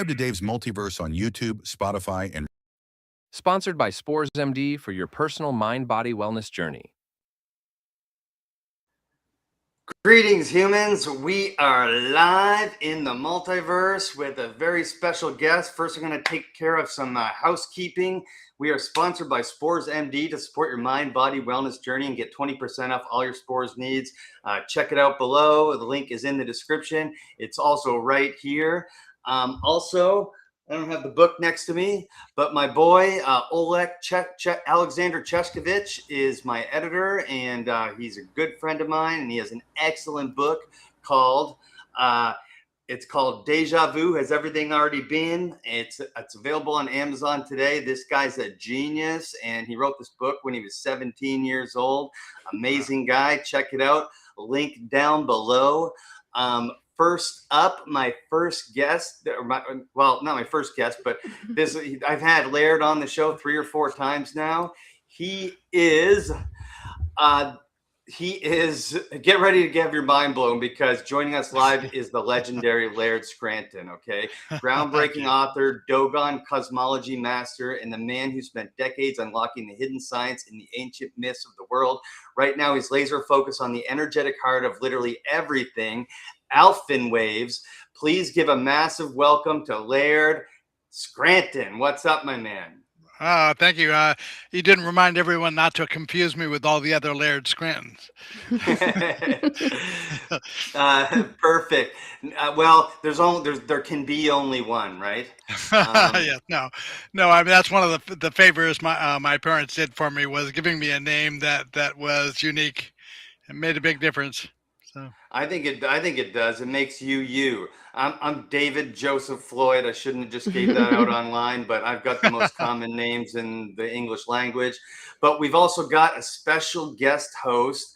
Subscribe to Dave's Multiverse on YouTube, Spotify, and Sponsored by Spores MD for your personal mind-body wellness journey. Greetings, humans. We are live in the multiverse with a very special guest. First, we're going to take care of some housekeeping. We are sponsored by Spores MD to support your mind, body, wellness journey and get 20% off all your Spores needs. Check it out below. The link is in the description. It's also right here. Also, I don't have the book next to me, but my boy, Alexander Cheshkovich is my editor, and he's a good friend of mine, and he has an excellent book called, it's called Deja Vu, Has Everything Already Been? It's available on Amazon today. This guy's a genius, and he wrote this book when he was 17 years old. Amazing guy. Check it out. Link down below. First up, my first guest, well, not my first guest, but I've had Laird on the show 3 or 4 times now. He is, get ready to have your mind blown, because joining us live is the legendary Laird Scranton, okay? Groundbreaking author, Dogon cosmology master, and the man who spent decades unlocking the hidden science in the ancient myths of the world. Right now, he's laser focused on the energetic heart of literally everything. Alphin waves. Please give a massive welcome to Laird Scranton. What's up, my man? Thank you. You didn't remind everyone not to confuse me with all the other Laird Scrantons. Perfect. Well, there can be only one, right? Yeah, no. I mean, that's one of the favors my parents did for me, was giving me a name that was unique. It made a big difference. So I think it does. It makes you. I'm David Joseph Floyd. I shouldn't have just gave that out online, but I've got the most common names in the English language. But we've also got a special guest host.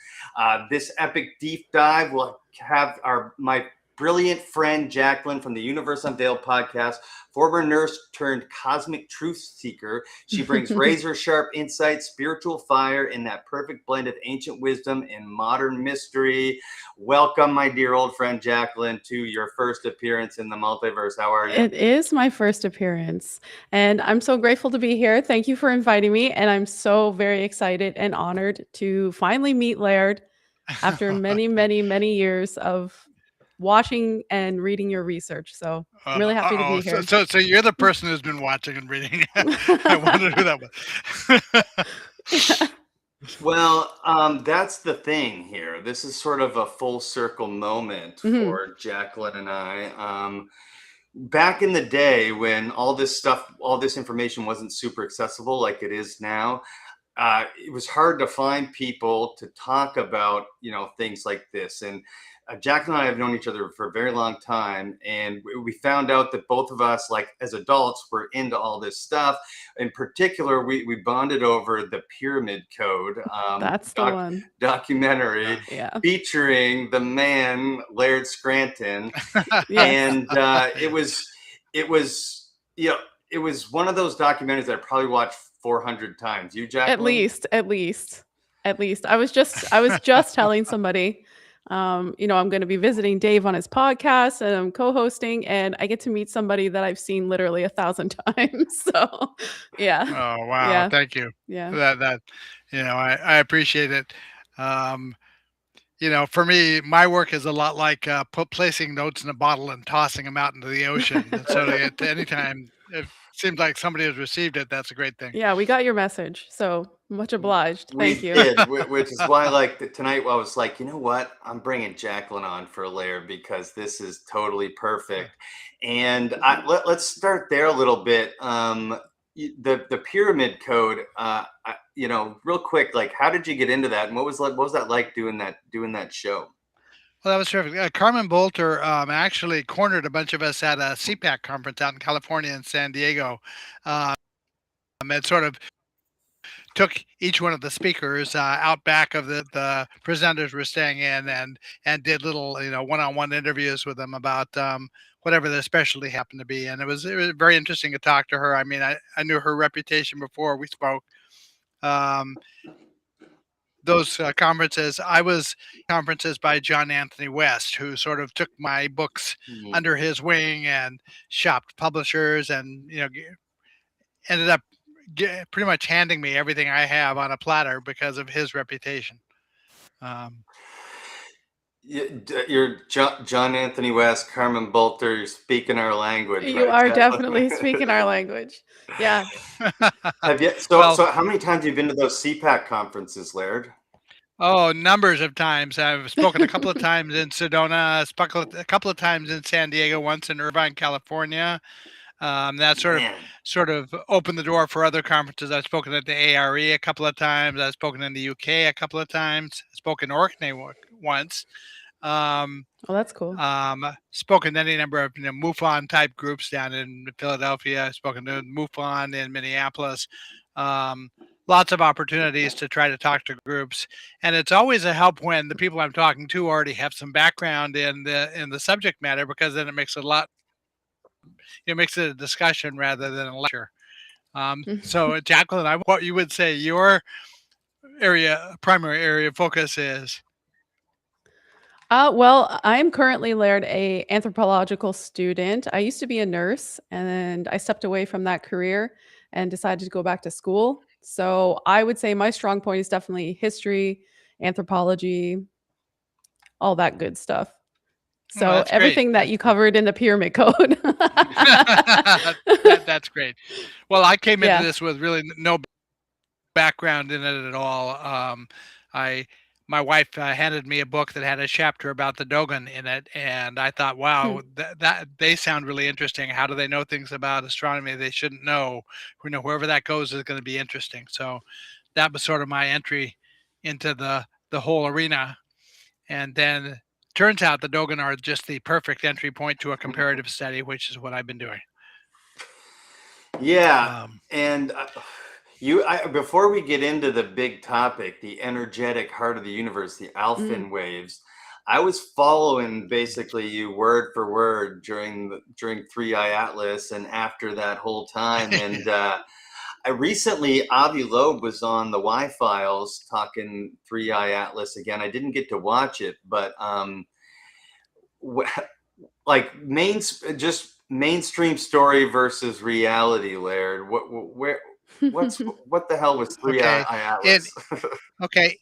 This epic deep dive will have my brilliant friend Jacqueline from the Universe Unveiled podcast, former nurse turned cosmic truth seeker. She brings razor sharp insight, spiritual fire, and that perfect blend of ancient wisdom and modern mystery. Welcome, my dear old friend Jacqueline, to your first appearance in the multiverse. How are you? It is my first appearance, and I'm so grateful to be here. Thank you for inviting me, and I'm so very excited and honored to finally meet Laird after many, many, many years of watching and reading your research. So I'm really happy to be here. So you're the person who's been watching and reading. I wondered who that was. Well, that's the thing here. This is sort of a full circle moment for Jacqueline and I. Back in the day when all this information wasn't super accessible like it is now, it was hard to find people to talk about, things like this. And Jacqueline and I have known each other for a very long time, and we found out that both of us, like as adults, were into all this stuff. In particular, we bonded over the Pyramid Code. That's the one. Documentary featuring the man Laird Scranton, and it was one of those documentaries that I probably watched 400 times. You, Jacqueline? At least. I was just telling somebody. I'm going to be visiting Dave on his podcast, and I'm co-hosting, and I get to meet somebody that I've seen literally 1,000 times. So, yeah. Oh, wow. Yeah. Thank you. Yeah. That I appreciate it. For me, my work is a lot like placing notes in a bottle and tossing them out into the ocean. And so at any time, it seems like somebody has received it. That's a great thing. Yeah, we got your message. So much obliged. Thank you. We did, which is why, tonight, I was like, you know what? I'm bringing Jacqueline on for Laird because this is totally perfect. And let's start there a little bit. The Pyramid Code, real quick, how did you get into that, and what was that like doing that show? Well, that was terrific. Carmen Bolter actually cornered a bunch of us at a CPAC conference out in California and San Diego, and sort of took each one of the speakers out back of the presenters were staying in, and did little one-on-one interviews with them about whatever their specialty happened to be. And it was very interesting to talk to her. I mean, I knew her reputation before we spoke. those conferences. I was conferences by John Anthony West, who sort of took my books Mhm. under his wing and shopped publishers, and ended up pretty much handing me everything I have on a platter because of his reputation. Um, You're John Anthony West, Carmen Bolter. You're speaking our language, You right, are Jacqueline? definitely speaking our language. Yeah. Have you? well, So how many times have you been to those CPAC conferences, Laird? oh, numbers of times. I've spoken a couple of times in Sedona, spoken a couple of times in San Diego, once in Irvine, California. That Man, sort of opened the door for other conferences. I've spoken at the ARE a couple of times. I've spoken in the UK a couple of times. Spoken in Orkney once. Um, Oh, that's cool. Spoken to any number of MUFON type groups down in Philadelphia. I've spoken to MUFON in Minneapolis. Um, Lots of opportunities to try to talk to groups, and it's always a help when the people I'm talking to already have some background in the subject matter, because then it makes it a lot. It makes it a discussion rather than a lecture. So, Jacqueline, what you would say your primary area of focus is? Well, I'm currently, Laird, a anthropological student. I used to be a nurse, and I stepped away from that career and decided to go back to school. So I would say my strong point is definitely history, anthropology, all that good stuff. Well, So that's great. everything that you covered in the pyramid code. That's great. Well, I came into Yeah. this with really no background in it at all. I My wife handed me a book that had a chapter about the Dogon in it, and I thought, Hmm. wow, that they sound really interesting. How do they know things about astronomy they shouldn't know? Wherever that goes is going to be interesting. So that was sort of my entry into the whole arena, and then turns out the Dogon are just the perfect entry point to a comparative study, which is what I've been doing. yeah, Um, and before we get into the big topic, the energetic heart of the universe, the Mm. Alphin waves, I was following basically you word for word during Three Eye Atlas and after that whole time, and I recently Avi Loeb was on the Y Files talking Three Eye Atlas again. I didn't get to watch it, but like just mainstream story versus reality, Laird. What the hell was Three okay, Eye in Atlas? Okay,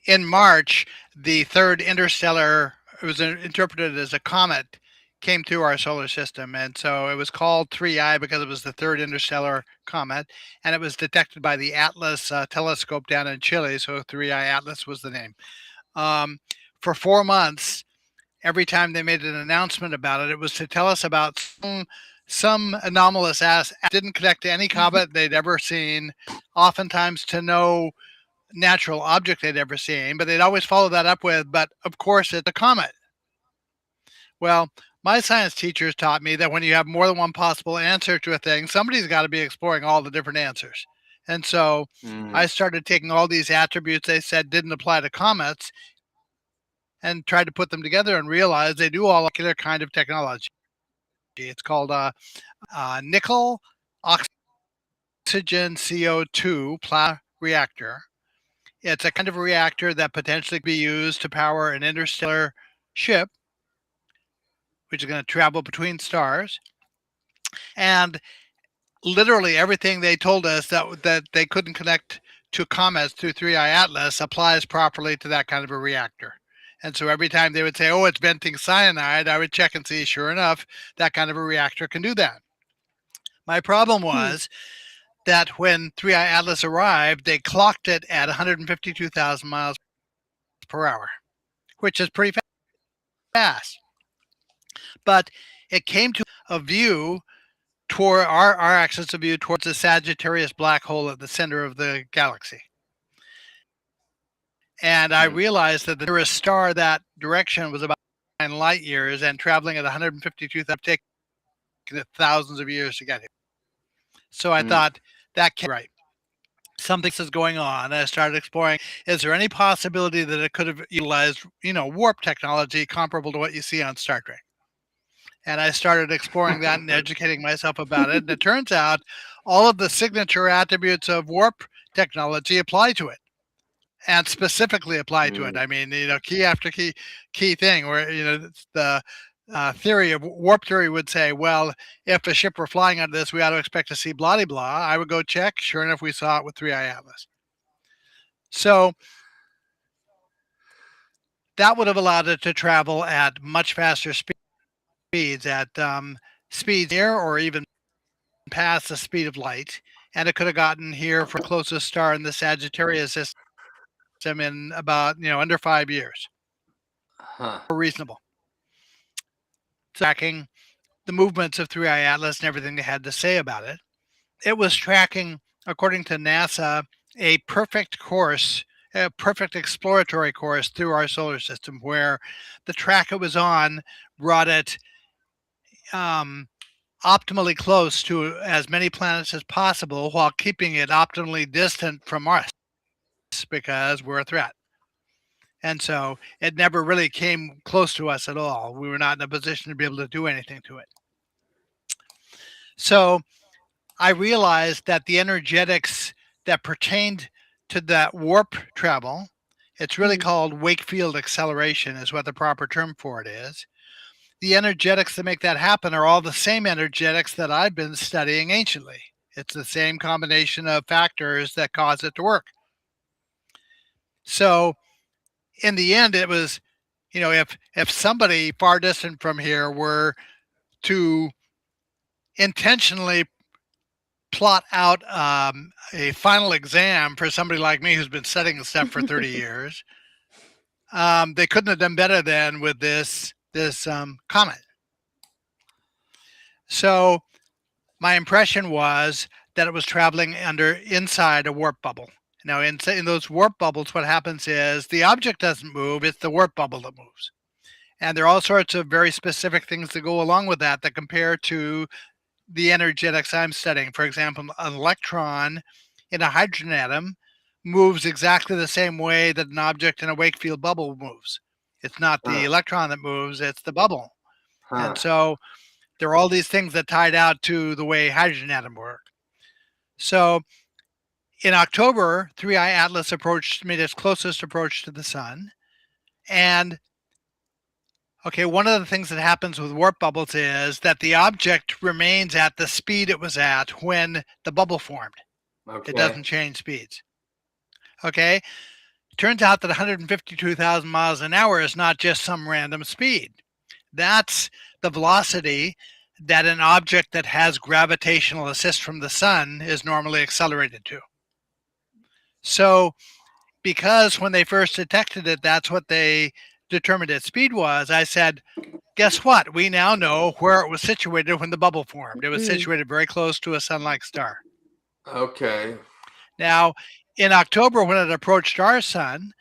in March, the third interstellar, it was interpreted as a comet, came through our solar system. And so it was called 3I because it was the third interstellar comet. And it was detected by the Atlas telescope down in Chile. So 3I Atlas was the name. Um, for 4 months, every time they made an announcement about it, it was to tell us about some anomalous ass didn't connect to any comet they'd ever seen, oftentimes to no natural object they'd ever seen, but they'd always follow that up with, but of course it's a comet. Well, my science teachers taught me that when you have more than one possible answer to a thing, somebody's got to be exploring all the different answers. And so I Mm, started taking all these attributes they said didn't apply to comets and tried to put them together and realized they do all particular kind of technology. It's called nickel oxygen CO2 plasma reactor. It's a kind of a reactor that potentially could be used to power an interstellar ship, which is going to travel between stars. And literally everything they told us that they couldn't connect to comets through 3I Atlas applies properly to that kind of a reactor. And so every time they would say, oh, it's venting cyanide, I would check and see, sure enough, that kind of a reactor can do that. My problem Hmm. was that when 3I Atlas arrived, they clocked it at 152,000 miles per hour, which is pretty fast. But it came to a view toward our axis of view towards the Sagittarius black hole at the center of the galaxy. And I mm, realized that the nearest star that direction was about 9 light years, and traveling at 152,000, taking it thousands of years to get here. So I mm. thought that can't be right. Something is going on. I started exploring, is there any possibility that it could have utilized, warp technology comparable to what you see on Star Trek? And I started exploring that and educating myself about it. And it turns out all of the signature attributes of warp technology apply to it. and specifically apply to it. I mean, key after key thing where, the theory of warp theory would say, well, if a ship were flying under this, we ought to expect to see blah, blah, blah. I would go check. Sure enough, we saw it with 3i Atlas. So that would have allowed it to travel at much faster speeds, at speeds near or even past the speed of light. And it could have gotten here for closest star in the Sagittarius system in about, under 5 years. Reasonable. Tracking the movements of 3i Atlas and everything they had to say about it. It was tracking, according to NASA, a perfect course, a perfect exploratory course through our solar system, where the track it was on brought it optimally close to as many planets as possible while keeping it optimally distant from us because we're a threat. And so it never really came close to us at all. We were not in a position to be able to do anything to it. So I realized that the energetics that pertained to that warp travel, it's really called Wakefield acceleration is what the proper term for it is. The energetics that make that happen are all the same energetics that I've been studying anciently. It's the same combination of factors that cause it to work. So in the end, it was, if somebody far distant from here were to intentionally plot out a final exam for somebody like me who's been studying this stuff for 30 years, they couldn't have done better than with this comet. So my impression was that it was traveling inside a warp bubble. Now, in those warp bubbles, what happens is the object doesn't move, it's the warp bubble that moves. And there are all sorts of very specific things that go along with that compare to the energetics I'm studying. For example, an electron in a hydrogen atom moves exactly the same way that an object in a Wakefield bubble moves. It's not the electron that moves, it's the bubble. And so there are all these things that tied out to the way hydrogen atom work. So in October, 3i Atlas made its closest approach to the sun. And one of the things that happens with warp bubbles is that the object remains at the speed it was at when the bubble formed. It doesn't change speeds. Turns out that 152,000 miles an hour is not just some random speed. That's the velocity that an object that has gravitational assist from the sun is normally accelerated to. So because when they first detected it, that's what they determined its speed was, I said, guess what? We now know where it was situated when the bubble formed. It was situated very close to a sun-like star. Okay. Now, in October, when it approached our sun,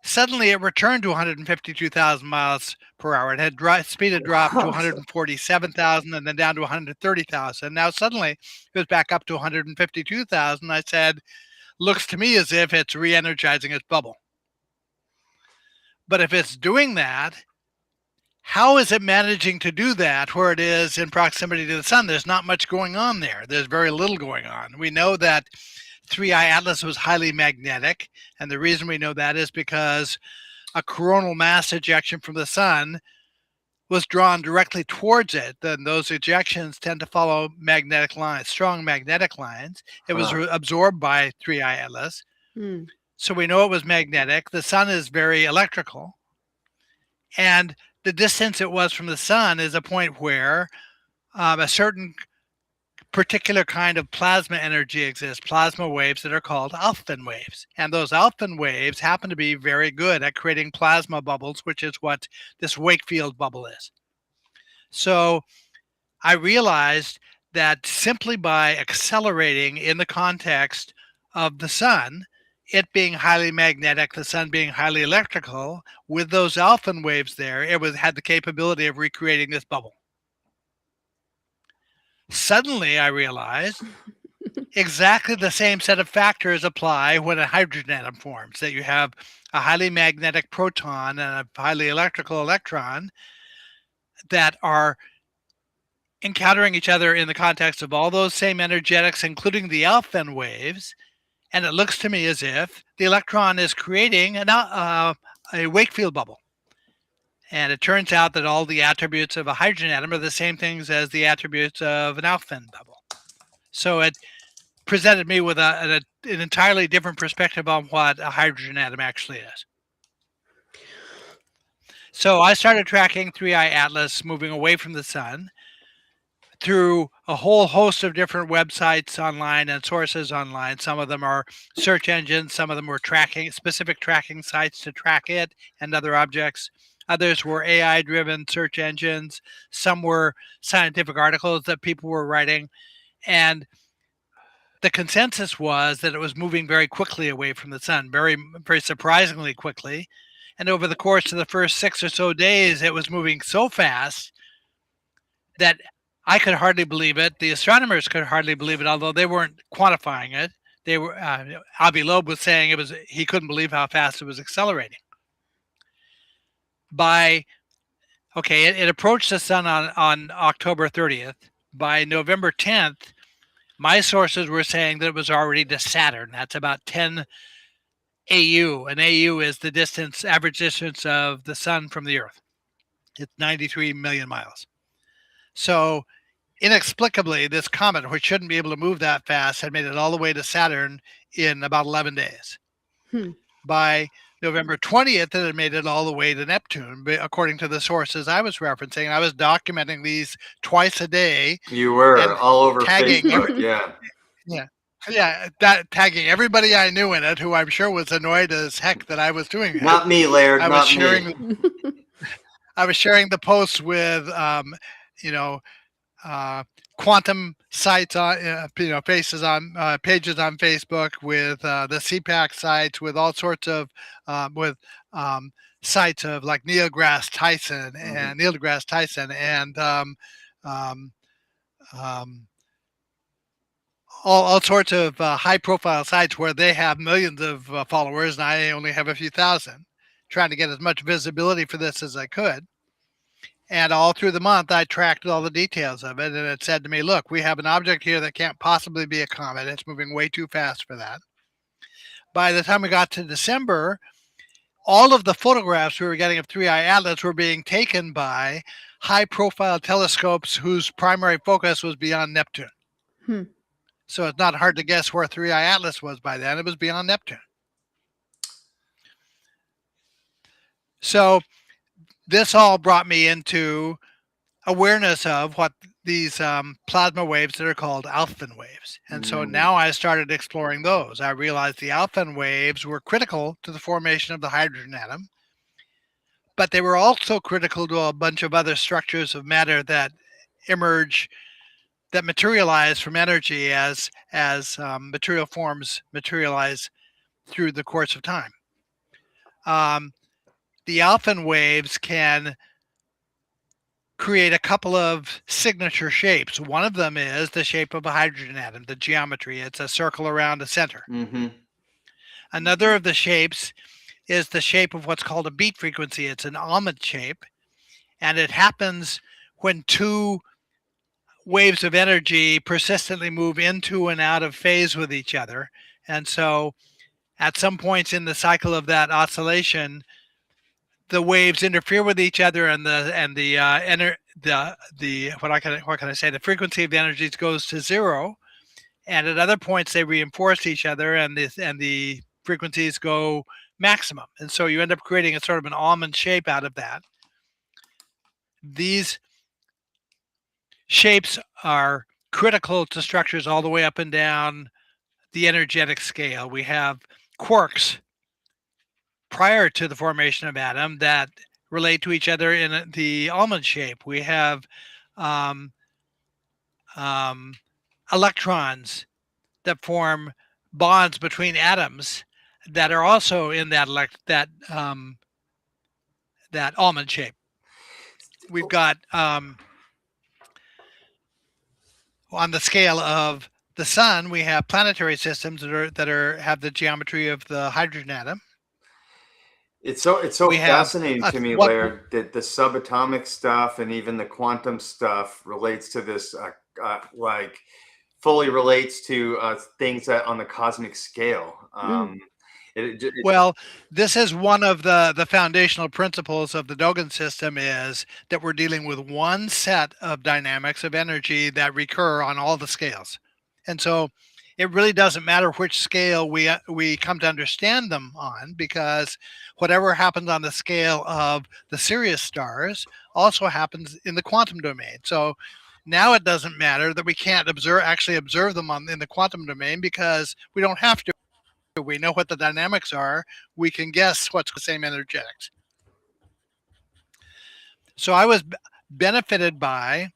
suddenly it returned to 152,000 miles per hour. It had speed had dropped to 147,000 and then down to 130,000. Now suddenly it was back up to 152,000. I said, looks to me as if it's re-energizing its bubble. But if it's doing that, how is it managing to do that where it is in proximity to the sun? There's not much going on there. There's very little going on. We know that 3i Atlas was highly magnetic, and the reason we know that is because a coronal mass ejection from the sun was drawn directly towards it. Then those ejections tend to follow magnetic lines, strong magnetic lines. It was absorbed by 3i Atlas. So we know it was magnetic. The sun is very electrical. And the distance it was from the sun is a point where a certain particular kind of plasma energy exists, plasma waves that are called Alfvén waves. And those Alfvén waves happen to be very good at creating plasma bubbles, which is what this Wakefield bubble is. So I realized that simply by accelerating in the context of the sun, it being highly magnetic, the sun being highly electrical, with those Alfvén waves there, it had the capability of recreating this bubble. Suddenly, I realized exactly the same set of factors apply when a hydrogen atom forms, that you have a highly magnetic proton and a highly electrical electron that are encountering each other in the context of all those same energetics, including the Alfvén waves. And it looks to me as if the electron is creating a Wakefield bubble. And it turns out that all the attributes of a hydrogen atom are the same things as the attributes of an Alfvén bubble. So it presented me with an entirely different perspective on what a hydrogen atom actually is. So I started tracking 3I Atlas moving away from the sun through a whole host of different websites online and sources online. Some of them are search engines, some of them were specific tracking sites to track it and other objects. Others were AI-driven search engines. Some were scientific articles that people were writing. And the consensus was that it was moving very quickly away from the sun, very, very surprisingly quickly. And over the course of the first 6 or so days, it was moving so fast that I could hardly believe it. The astronomers could hardly believe it, although they weren't quantifying it. They were. Avi Loeb was saying he couldn't believe how fast it was accelerating. It approached the sun on October 30th. By November 10th, my sources were saying that it was already to Saturn. That's about 10 AU. And AU is the average distance of the sun from the Earth. It's 93 million miles. So inexplicably, this comet, which shouldn't be able to move that fast, had made it all the way to Saturn in about 11 days. By November 20th, it had made it all the way to Neptune, according to the sources I was referencing. I was documenting these twice a day. You were all over Facebook, tagging everybody I knew in it, who I'm sure was annoyed as heck that I was doing it. Not me, Laird. I was sharing the posts with, quantum sites on, pages on Facebook, with the CPAC sites, with all sorts of, sites of like Neil deGrasse Tyson and all sorts of high-profile sites where they have millions of followers, and I only have a few thousand, trying to get as much visibility for this as I could. And all through the month, I tracked all the details of it, and it said to me, look, we have an object here that can't possibly be a comet. It's moving way too fast for that. By the time we got to December, all of the photographs we were getting of 3I Atlas were being taken by high-profile telescopes whose primary focus was beyond Neptune. So it's not hard to guess where 3I Atlas was by then. It was beyond Neptune. So this all brought me into awareness of what these plasma waves that are called Alfvén waves. And so now I started exploring those. I realized the Alfvén waves were critical to the formation of the hydrogen atom, but they were also critical to a bunch of other structures of matter that emerge, that materialize from energy as material forms materialize through the course of time. The Alfvén waves can create a couple of signature shapes. One of them is the shape of a hydrogen atom, the geometry. It's a circle around a center. Another of the shapes is the shape of what's called a beat frequency. It's an almond shape, and it happens when two waves of energy persistently move into and out of phase with each other. And so at some points in the cycle of that oscillation, the waves interfere with each other, and the frequency of the energies goes to zero. And at other points, they reinforce each other, and the frequencies go maximum. And so you end up creating a sort of an almond shape out of that. These shapes are critical to structures all the way up and down the energetic scale. We have quarks prior to the formation of atom that relate to each other in the almond shape. We have electrons that form bonds between atoms that are also in that almond shape. We've got on the scale of the sun, we have planetary systems that have the geometry of the hydrogen atom. It's so fascinating to me, Laird, that the subatomic stuff and even the quantum stuff relates to this like fully relates to things that on the cosmic scale. Well, this is one of the foundational principles of the Dogen system, is that we're dealing with one set of dynamics of energy that recur on all the scales. And so it really doesn't matter which scale we come to understand them on, because whatever happens on the scale of the Sirius stars also happens in the quantum domain. So now it doesn't matter that we can't actually observe them in the quantum domain, because we don't have to. We know what the dynamics are. We can guess what's the same energetics. So I was benefited by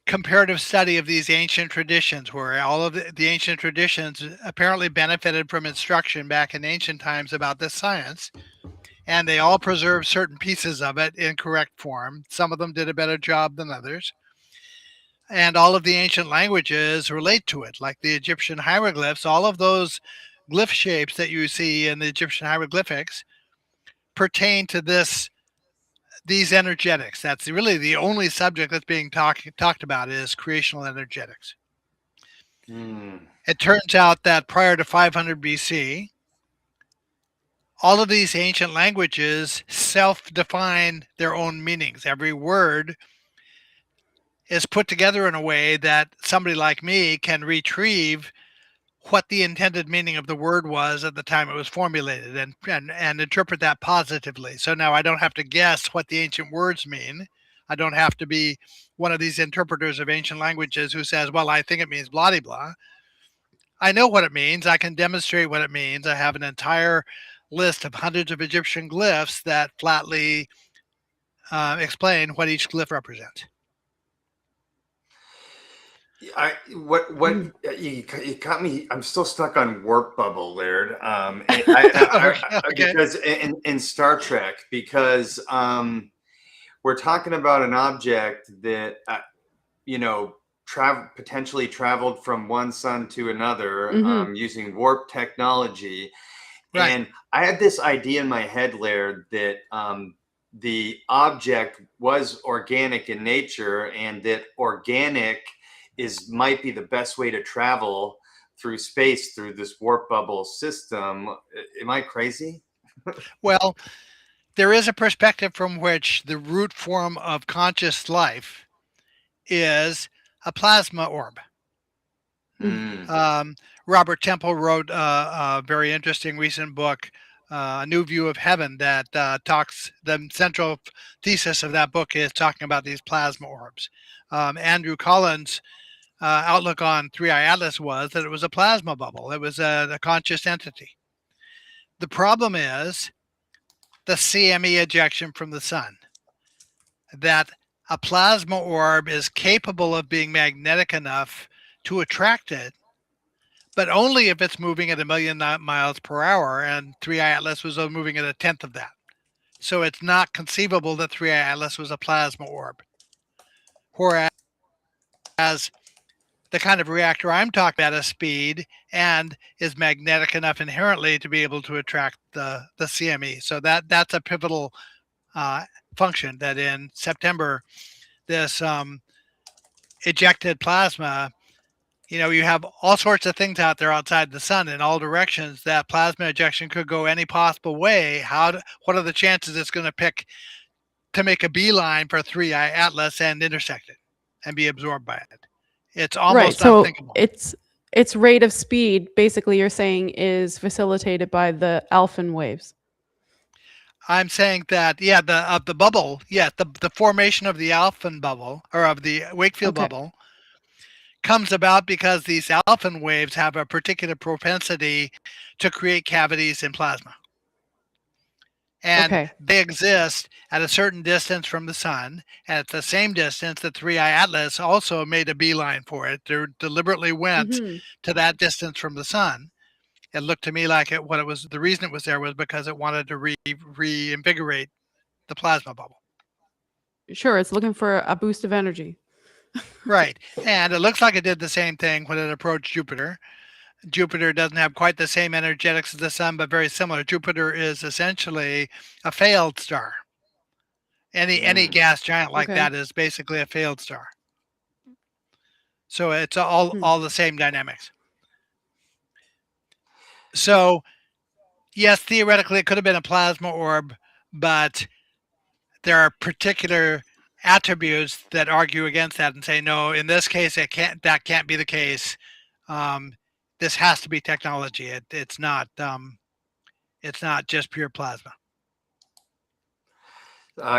comparative study of these ancient traditions, where all of the ancient traditions apparently benefited from instruction back in ancient times about this science, and they all preserved certain pieces of it in correct form. Some of them did a better job than others. And all of the ancient languages relate to it, like the Egyptian hieroglyphs. All of those glyph shapes that you see in the Egyptian hieroglyphics pertain to these energetics. That's really the only subject that's being talked about, is creational energetics. It turns out that prior to 500 BC, all of these ancient languages self-define their own meanings. Every word is put together in a way that somebody like me can retrieve what the intended meaning of the word was at the time it was formulated, and interpret that positively. So now I don't have to guess what the ancient words mean. I don't have to be one of these interpreters of ancient languages who says, well, I think it means blah, blah, blah. I know what it means. I can demonstrate what it means. I have an entire list of hundreds of Egyptian glyphs that flatly explain what each glyph represents. You caught me. I'm still stuck on warp bubble, Laird. Okay. Because in Star Trek, because we're talking about an object that potentially traveled from one sun to another using warp technology. Right. And I had this idea in my head, Laird, that the object was organic in nature, and that organic might be the best way to travel through space through this warp bubble system. Am I crazy? Well, there is a perspective from which the root form of conscious life is a plasma orb. Robert Temple wrote a very interesting recent book, A New View of Heaven, that talks, the central thesis of that book is talking about these plasma orbs. Andrew Collins' outlook on 3i Atlas was that it was a plasma bubble. It was a conscious entity. The problem is the CME ejection from the sun, that a plasma orb is capable of being magnetic enough to attract it, but only if it's moving at 1,000,000 miles per hour, and 3i Atlas was moving at 1/10 of that. So it's not conceivable that 3i Atlas was a plasma orb. Whereas the kind of reactor I'm talking about is speed and is magnetic enough inherently to be able to attract the CME. So that's a pivotal function, that in September, this ejected plasma, you have all sorts of things out there outside the sun in all directions. That plasma ejection could go any possible way. What are the chances it's going to pick to make a beeline for 3i Atlas and intersect it and be absorbed by it? It's almost unthinkable. So its rate of speed, basically, you're saying, is facilitated by the alpha waves. I'm saying that, the bubble, the formation of the alpha bubble, or of the Wakefield bubble, comes about because these alpha waves have a particular propensity to create cavities in plasma. And they exist at a certain distance from the sun, and at the same distance that 3i Atlas also made a beeline for it. They deliberately went to that distance from the sun. It looked to me like the reason it was there was because it wanted to reinvigorate the plasma bubble. Sure, it's looking for a boost of energy. Right. And it looks like it did the same thing when it approached Jupiter. Jupiter doesn't have quite the same energetics as the sun, but very similar. Jupiter is essentially a failed star. Any gas giant like that is basically a failed star. So it's Hmm. all the same dynamics. So yes, theoretically it could have been a plasma orb, but there are particular attributes that argue against that and say no. In this case, that can't be the case. Um, this has to be technology. It's not. It's not just pure plasma.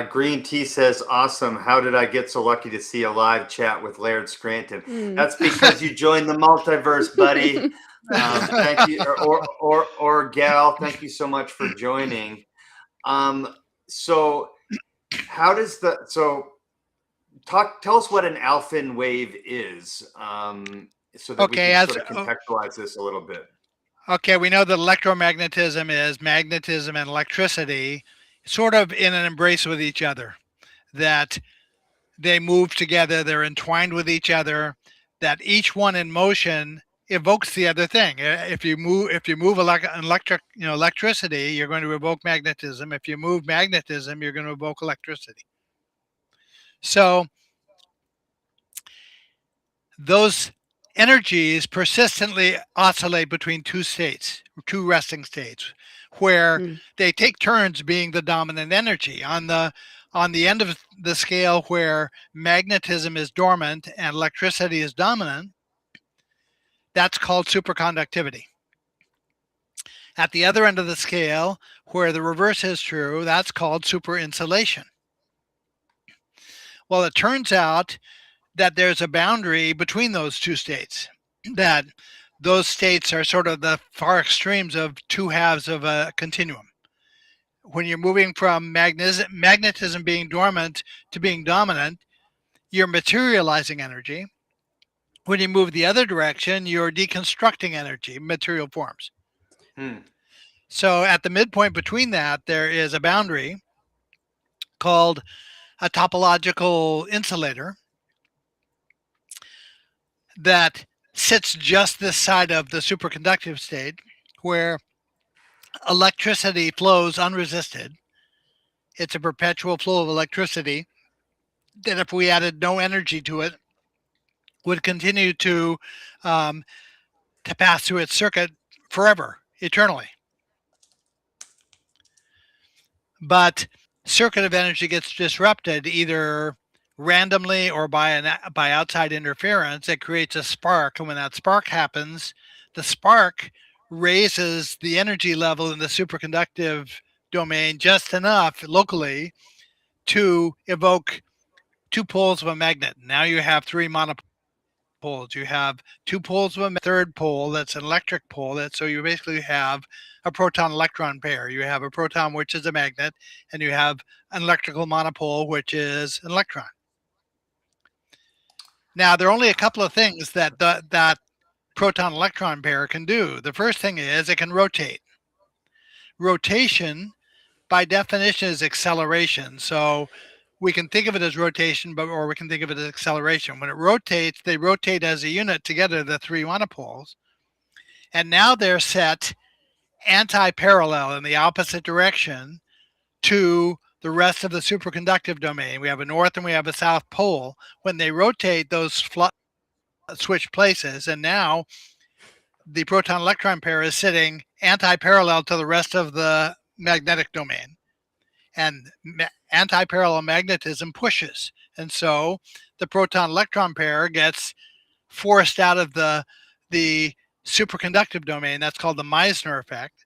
Green Tea says, awesome. How did I get so lucky to see a live chat with Laird Scranton? Hmm. That's because you joined the multiverse, buddy. Thank you, or gal. Thank you so much for joining. So how does tell us what an alpha wave is, so that we Okay, can sort of contextualize this a little bit. Okay, we know that electromagnetism is magnetism and electricity sort of in an embrace with each other, that they move together, they're entwined with each other, that each one in motion evokes the other thing. If you move electricity, you're going to evoke magnetism. If you move magnetism, you're going to evoke electricity. So those energies persistently oscillate between two states, two resting states, where Hmm. they take turns being the dominant energy. On the end of the scale where magnetism is dormant and electricity is dominant, that's called superconductivity. At the other end of the scale, where the reverse is true, that's called superinsulation. Well, it turns out that there's a boundary between those two states, that those states are sort of the far extremes of two halves of a continuum. When you're moving from magnetism being dormant to being dominant, you're materializing energy. When you move the other direction, you're deconstructing energy, material forms. So at the midpoint between that, there is a boundary called a topological insulator that sits just this side of the superconductive state, where electricity flows unresisted. It's a perpetual flow of electricity that, if we added no energy to it, would continue to pass through its circuit forever, eternally. But circuit of energy gets disrupted either randomly or by outside interference. It creates a spark, and when that spark happens, the spark raises the energy level in the superconductive domain just enough locally to evoke two poles of a magnet. Now you have three monopoles. You have two poles of a third pole that's an electric pole. So you basically have a proton-electron pair. You have a proton, which is a magnet, and you have an electrical monopole, which is an electron. Now, there are only a couple of things that that proton-electron pair can do. The first thing is it can rotate. Rotation, by definition, is acceleration. So we can think of it as rotation, or we can think of it as acceleration. When it rotates, they rotate as a unit together, the three monopoles. And now they're set anti-parallel in the opposite direction to the rest of the superconductive domain. We have a north and we have a south pole. When they rotate, those switch places, and now the proton-electron pair is sitting anti-parallel to the rest of the magnetic domain. And anti-parallel magnetism pushes. And so the proton-electron pair gets forced out of the superconductive domain. That's called the Meissner effect.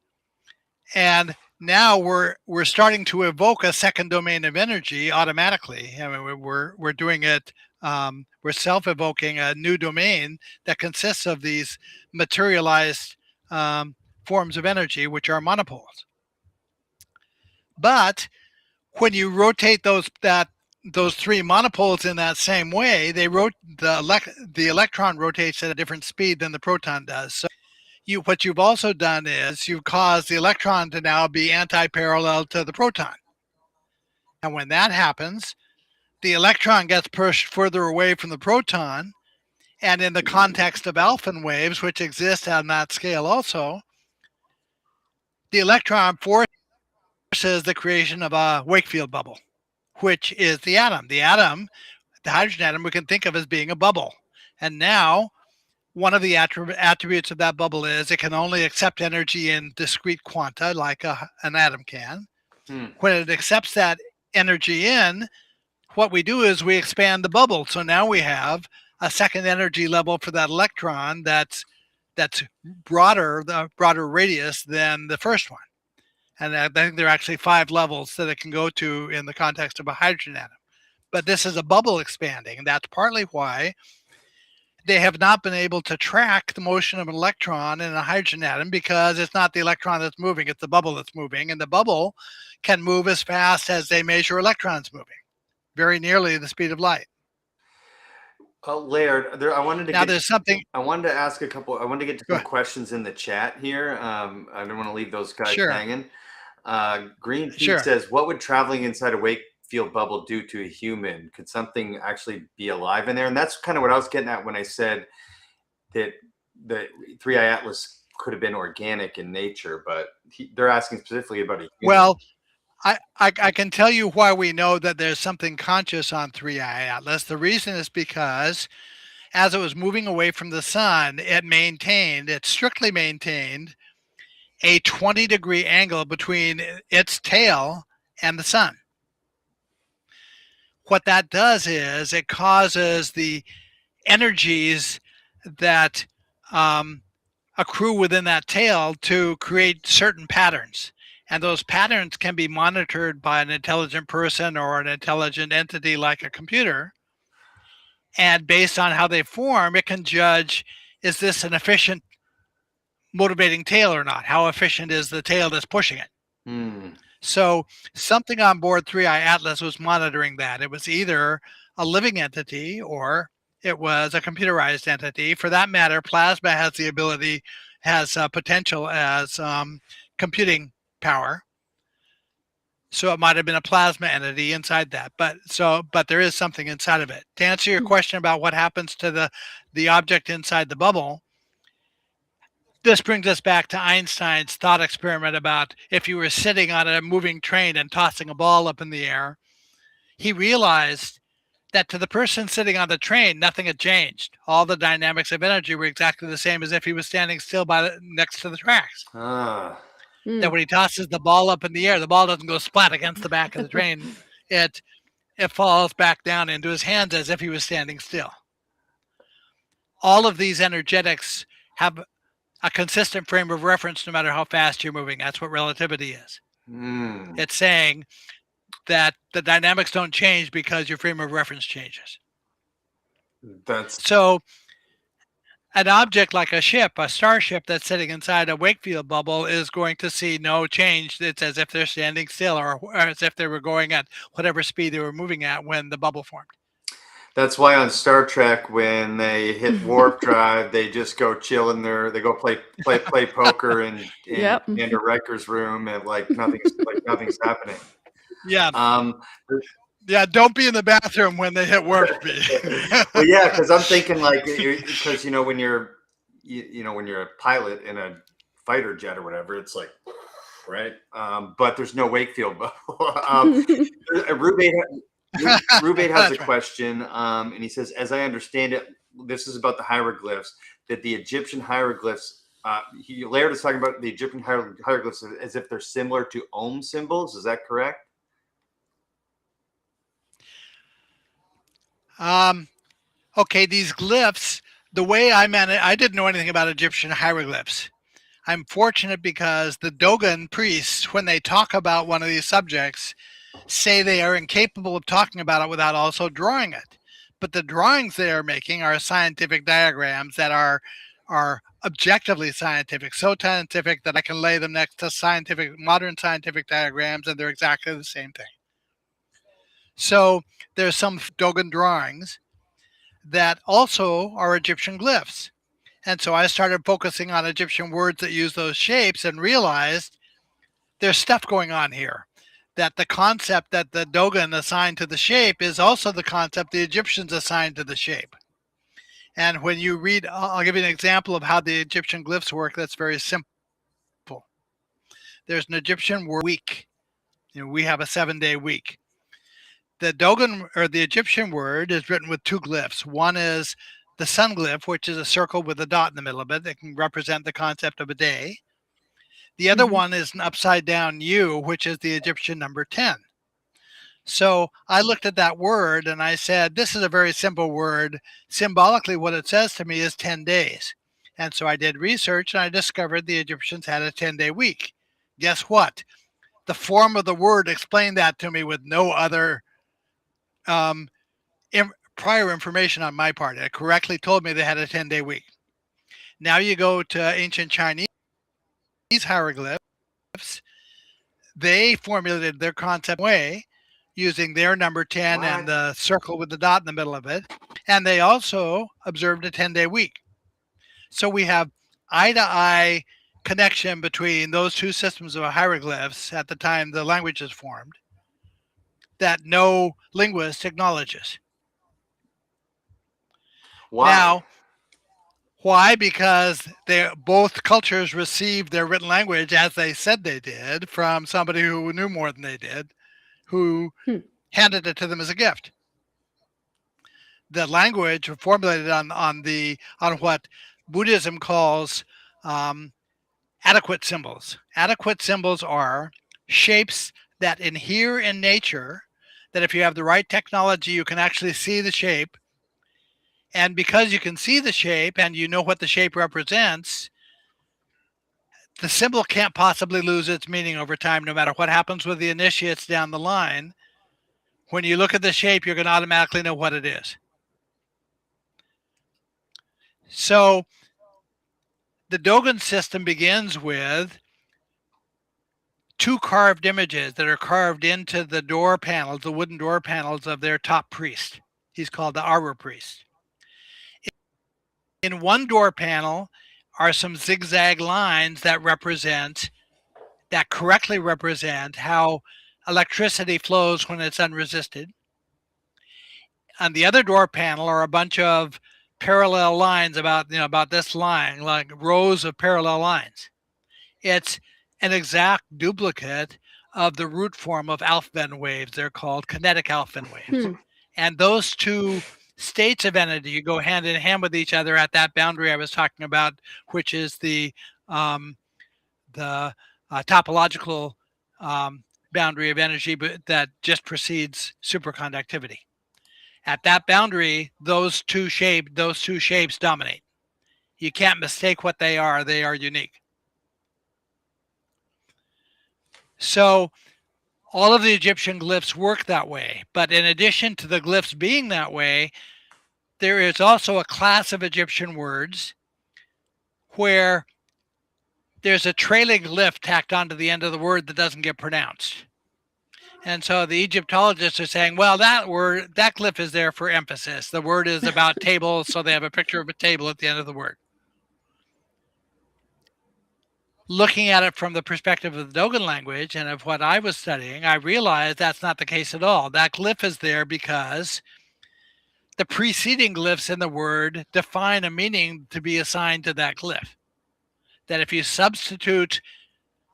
And now we're starting to evoke a second domain of energy automatically. I mean, we're doing it. We're self-evoking a new domain that consists of these materialized forms of energy, which are monopoles. But when you rotate those three monopoles in that same way, the electron rotates at a different speed than the proton does. So what you've also done is you've caused the electron to now be anti-parallel to the proton. And when that happens, the electron gets pushed further away from the proton. And in the context of alpha waves, which exist on that scale also, the electron forces the creation of a Wakefield bubble, which is the atom. The atom, the hydrogen atom, we can think of as being a bubble. And now one of the attributes of that bubble is it can only accept energy in discrete quanta like an atom can. When it accepts that energy in, what we do is we expand the bubble. So now we have a second energy level for that electron that's broader, the broader radius than the first one. And I think there are actually 5 levels that it can go to in the context of a hydrogen atom. But this is a bubble expanding, and that's partly why they have not been able to track the motion of an electron in a hydrogen atom, because it's not the electron that's moving, it's the bubble that's moving. And the bubble can move as fast as they measure electrons moving, very nearly the speed of light. Laird, I wanted to there's something. I wanted to ask a couple. I wanted to get to Go some ahead. questions in the chat here. I don't want to leave those guys Sure. hanging. Green Pete Sure. says, "What would traveling inside a Wakefield bubble do to a human? Could something actually be alive in there?" And that's kind of what I was getting at when I said that the 3I Atlas could have been organic in nature, but they're asking specifically about a human. Well, I can tell you why we know that there's something conscious on 3I Atlas. The reason is because as it was moving away from the sun, it strictly maintained a 20-degree angle between its tail and the sun. What that does is it causes the energies that accrue within that tail to create certain patterns. And those patterns can be monitored by an intelligent person or an intelligent entity like a computer. And based on how they form, it can judge, is this an efficient motivating tail or not? How efficient is the tail that's pushing it? So something on board 3I Atlas was monitoring that. It was either a living entity or it was a computerized entity. For that matter, plasma has potential as computing power. So it might have been a plasma entity inside that. But there is something inside of it. To answer your question about what happens to the object inside the bubble, this brings us back to Einstein's thought experiment about if you were sitting on a moving train and tossing a ball up in the air. He realized that to the person sitting on the train, nothing had changed. All the dynamics of energy were exactly the same as if he was standing still next to the tracks. That when he tosses the ball up in the air, the ball doesn't go splat against the back of the train. It falls back down into his hands as if he was standing still. All of these energetics have a consistent frame of reference no matter how fast you're moving. That's what relativity is. It's saying that the dynamics don't change because your frame of reference changes. So an object like a starship that's sitting inside a Wakefield bubble is going to see no change. It's as if they're standing still or as if they were going at whatever speed they were moving at when the bubble formed. That's why on Star Trek, when they hit warp drive, they just go chill in there. They go play poker in Commander Riker's room, and like nothing's happening. Yeah. Yeah, don't be in the bathroom when they hit warp speed. Well, yeah, because I'm thinking because when you're a pilot in a fighter jet or whatever, it's like right. But there's no Wakefield bubble. Rubate has a question, and he says, as I understand it, this is about the hieroglyphs, that the Egyptian hieroglyphs, Laird is talking about the Egyptian hieroglyphs as if they're similar to Ohm symbols. Is that correct? Okay, these glyphs, the way I didn't know anything about Egyptian hieroglyphs. I'm fortunate because the Dogon priests, when they talk about one of these subjects, say they are incapable of talking about it without also drawing it. But the drawings they are making are scientific diagrams that are objectively scientific, so scientific that I can lay them next to modern scientific diagrams, and they're exactly the same thing. So there's some Dogon drawings that also are Egyptian glyphs. And so I started focusing on Egyptian words that use those shapes and realized there's stuff going on here. That the concept that the Dogon assigned to the shape is also the concept the Egyptians assigned to the shape. And when you read, I'll give you an example of how the Egyptian glyphs work that's very simple. There's an Egyptian word week. We have a 7-day week. The Dogon or the Egyptian word is written with 2 glyphs. One is the sun glyph, which is a circle with a dot in the middle of it that can represent the concept of a day. The other Mhm. one is an upside down U, which is the Egyptian number 10. So I looked at that word and I said, this is a very simple word. Symbolically, what it says to me is 10 days. And so I did research and I discovered the Egyptians had a 10-day week. Guess what? The form of the word explained that to me with no other um, prior information on my part. It correctly told me they had a 10-day week. Now you go to ancient Chinese hieroglyphs, they formulated their concept way using their number 10 and the circle with the dot in the middle of it. And they also observed a 10-day week. So we have eye-to-eye connection between those two systems of hieroglyphs at the time the language is formed that no linguist acknowledges. Why? Now, why? Because both cultures received their written language as they said they did from somebody who knew more than they did, who handed it to them as a gift. The language formulated on what Buddhism calls adequate symbols. Adequate symbols are shapes that inhere in nature, that if you have the right technology, you can actually see the shape. And because you can see the shape and you know what the shape represents, the symbol can't possibly lose its meaning over time, no matter what happens with the initiates down the line. When you look at the shape, you're going to automatically know what it is. So the Dogon system begins with two carved images that are carved into the door panels, the wooden door panels of their top priest. He's called the Arbor priest. In one door panel are some zigzag lines that correctly represent how electricity flows when it's unresisted. On the other door panel are a bunch of parallel lines about this line, like rows of parallel lines. It's an exact duplicate of the root form of Alfvén waves. They're called kinetic Alfvén waves. And those two states of energy go hand in hand with each other at that boundary I was talking about, which is the topological boundary of energy that just precedes superconductivity. At that boundary, those two shapes dominate. You can't mistake what they are. They are unique. So all of the Egyptian glyphs work that way. But in addition to the glyphs being that way, there is also a class of Egyptian words where there's a trailing glyph tacked onto the end of the word that doesn't get pronounced. And so the Egyptologists are saying, well, that glyph is there for emphasis. The word is about tables, so they have a picture of a table at the end of the word. Looking at it from the perspective of the Dogon language and of what I was studying, I realized that's not the case at all. That glyph is there because the preceding glyphs in the word define a meaning to be assigned to that glyph. That if you substitute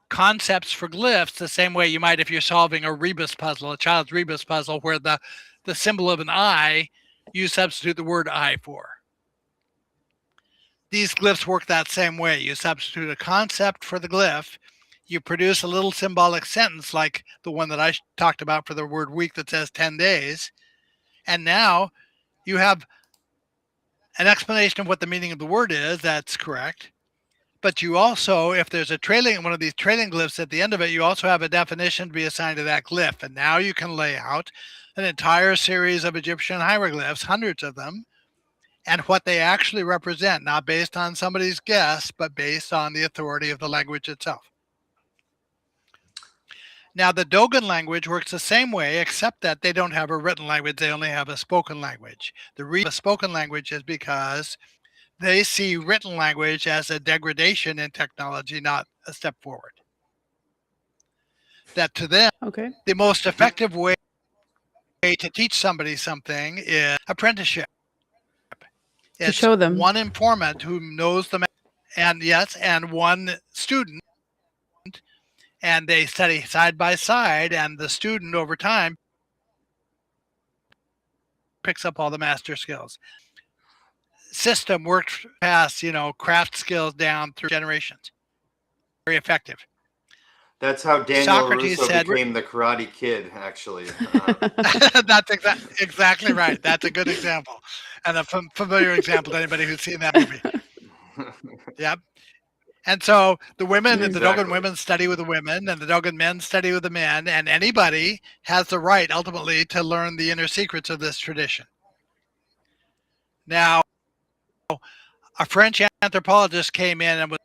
concepts for glyphs the same way you might if you're solving a rebus puzzle, a child's rebus puzzle, where the symbol of an eye, you substitute the word eye for. These glyphs work that same way. You substitute a concept for the glyph, you produce a little symbolic sentence like the one that I talked about for the word week that says 10 days, and now you have an explanation of what the meaning of the word is. That's correct. But you also, if there's one of these trailing glyphs at the end of it, you also have a definition to be assigned to that glyph. And now you can lay out an entire series of Egyptian hieroglyphs, hundreds of them, and what they actually represent, not based on somebody's guess, but based on the authority of the language itself. Now, the Dogon language works the same way, except that they don't have a written language. They only have a spoken language. The reason a spoken language is because they see written language as a degradation in technology, not a step forward. That to them, the most effective way to teach somebody something is apprenticeship. It's show them. One informant who knows the and one student, and they study side by side, and the student over time picks up all the master skills. system worked past, craft skills down through generations. Very effective. That's how Daniel Socrates Russo said, became the Karate Kid, actually. that's exactly right. That's a good example, and a familiar example to anybody who's seen that movie. Yep. And so the women, the Dogon Exactly. women study with the women, and the Dogon men study with the men, and anybody has the right ultimately to learn the inner secrets of this tradition. Now, a French anthropologist came in and was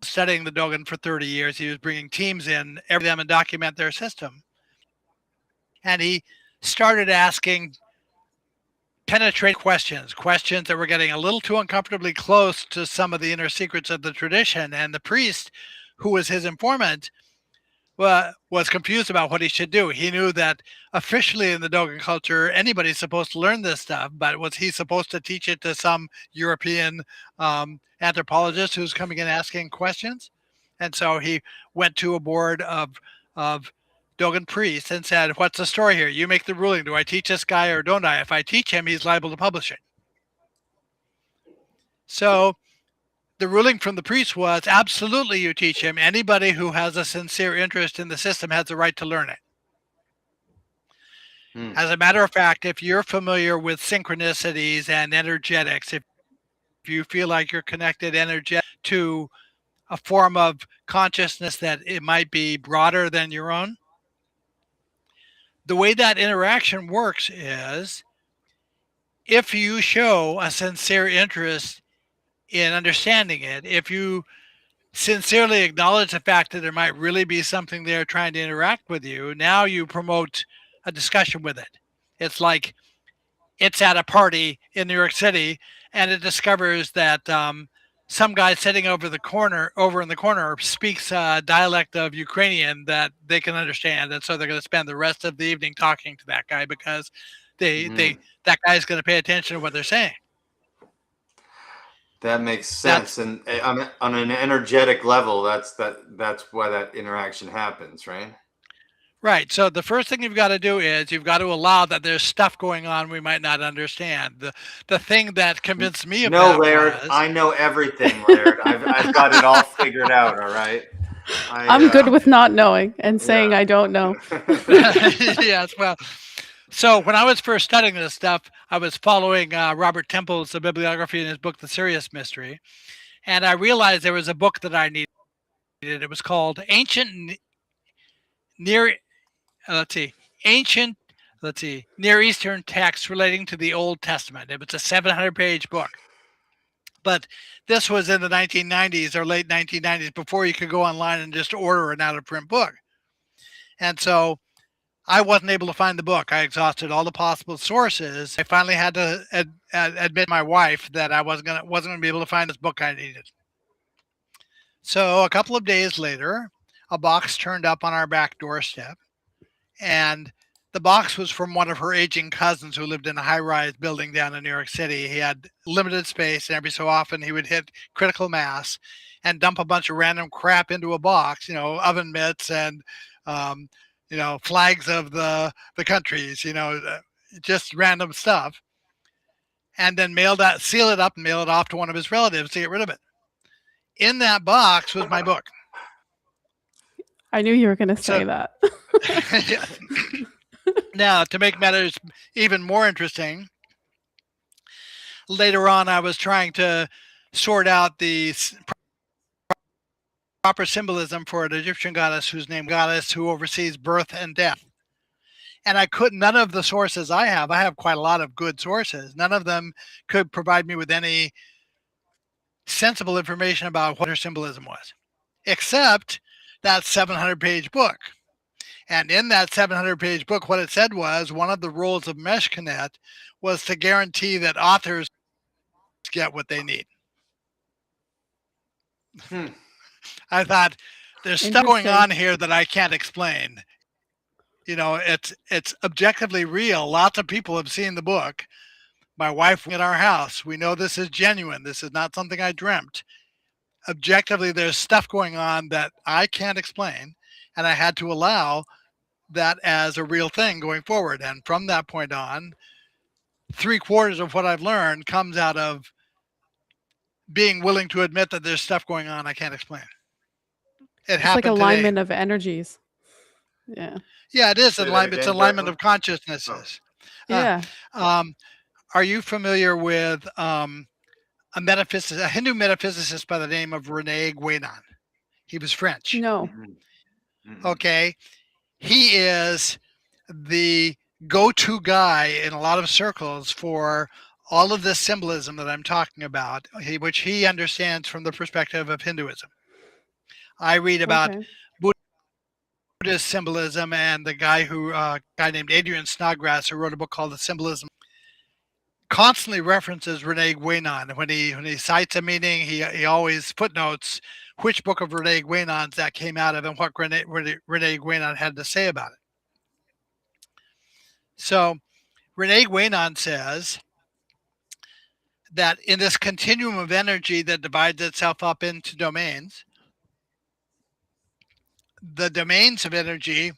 studying the Dogon for 30 years. He was bringing teams in, every them and document their system. And he started asking penetrate questions that were getting a little too uncomfortably close to some of the inner secrets of the tradition. And the priest, who was his informant, was confused about what he should do. He knew that officially in the Dogon culture, anybody's supposed to learn this stuff, but was he supposed to teach it to some European anthropologist who's coming in asking questions? And so he went to a board of Dogon priests and said, "What's the story here? You make the ruling. Do I teach this guy or don't I? If I teach him, he's liable to publish it." So the ruling from the priest was absolutely you teach him. Anybody who has a sincere interest in the system has the right to learn it. As a matter of fact, if you're familiar with synchronicities and energetics, if you feel like you're connected energetic to a form of consciousness that it might be broader than your own, the way that interaction works is if you show a sincere interest in understanding it, if you sincerely acknowledge the fact that there might really be something there trying to interact with you, now you promote a discussion with it. It's like it's at a party in New York City and it discovers that some guy sitting over in the corner speaks a dialect of Ukrainian that they can understand. And so they're going to spend the rest of the evening talking to that guy because that guy's going to pay attention to what they're saying. That makes sense. And on an energetic level, that's why that interaction happens, right? Right. So the first thing you've got to do is you've got to allow that there's stuff going on we might not understand. The thing that convinced me of that Laird, was, I know everything, Laird. I've got it all figured out. All right. I'm good with not knowing and saying I don't know. Yes. Well, so when I was first studying this stuff, I was following Robert Temple's bibliography in his book, The Serious Mystery. And I realized there was a book that I needed. It was called Near Eastern Texts Relating to the Old Testament. It was a 700-page book. But this was in the 1990s or late 1990s before you could go online and just order an out-of-print book. And so I wasn't able to find the book. I exhausted all the possible sources. I finally had to admit to my wife that I wasn't gonna be able to find this book I needed. So a couple of days later, a box turned up on our back doorstep, and the box was from one of her aging cousins who lived in a high-rise building down in New York City. He had limited space, and every so often he would hit critical mass and dump a bunch of random crap into a box, oven mitts and flags of the countries, just random stuff, and then seal it up and mail it off to one of his relatives to get rid of it. In that box was my book. I knew you were going to say that. Now, to make matters even more interesting, later on I was trying to sort out the proper symbolism for an Egyptian goddess who oversees birth and death. And none of the sources I have quite a lot of good sources. None of them could provide me with any sensible information about what her symbolism was, except that 700-page book. And in that 700-page book, what it said was one of the rules of Meshkanet was to guarantee that authors get what they need. I thought, there's stuff going on here that I can't explain. It's objectively real. Lots of people have seen the book. My wife at our house. We know this is genuine. This is not something I dreamt. Objectively, there's stuff going on that I can't explain, and I had to allow that as a real thing going forward. And from that point on, 3/4 of what I've learned comes out of being willing to admit that there's stuff going on I can't explain. It It's like happened today. alignment of energies. Yeah. Yeah, it is Say that alignment. It's again, alignment Jacqueline. of consciousnesses. Yeah. Are you familiar with a Hindu metaphysicist by the name of Rene Guénon? He was French. No. Okay. He is the go-to guy in a lot of circles for all of this symbolism that I'm talking about, which he understands from the perspective of Hinduism. I read about Okay. Buddhist symbolism, and the guy named Adrian Snodgrass, who wrote a book called The Symbolism, constantly references Rene Guénon. When he cites a meaning, he always footnotes which book of Rene Guénon's that came out of and what Rene Guénon had to say about it. So Rene Guénon says that in this continuum of energy that divides itself up into domains, the domains of energy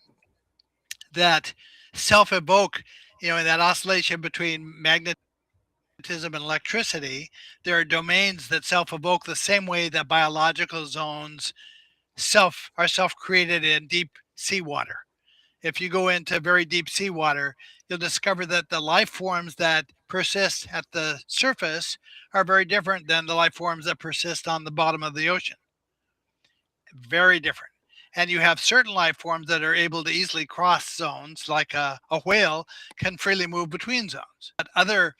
that self-evoke, in that oscillation between magnetism and electricity, there are domains that self-evoke the same way that biological zones are self-created in deep seawater. If you go into very deep seawater, you'll discover that the life forms that persist at the surface are very different than the life forms that persist on the bottom of the ocean. Very different. And you have certain life forms that are able to easily cross zones, like a whale can freely move between zones. But other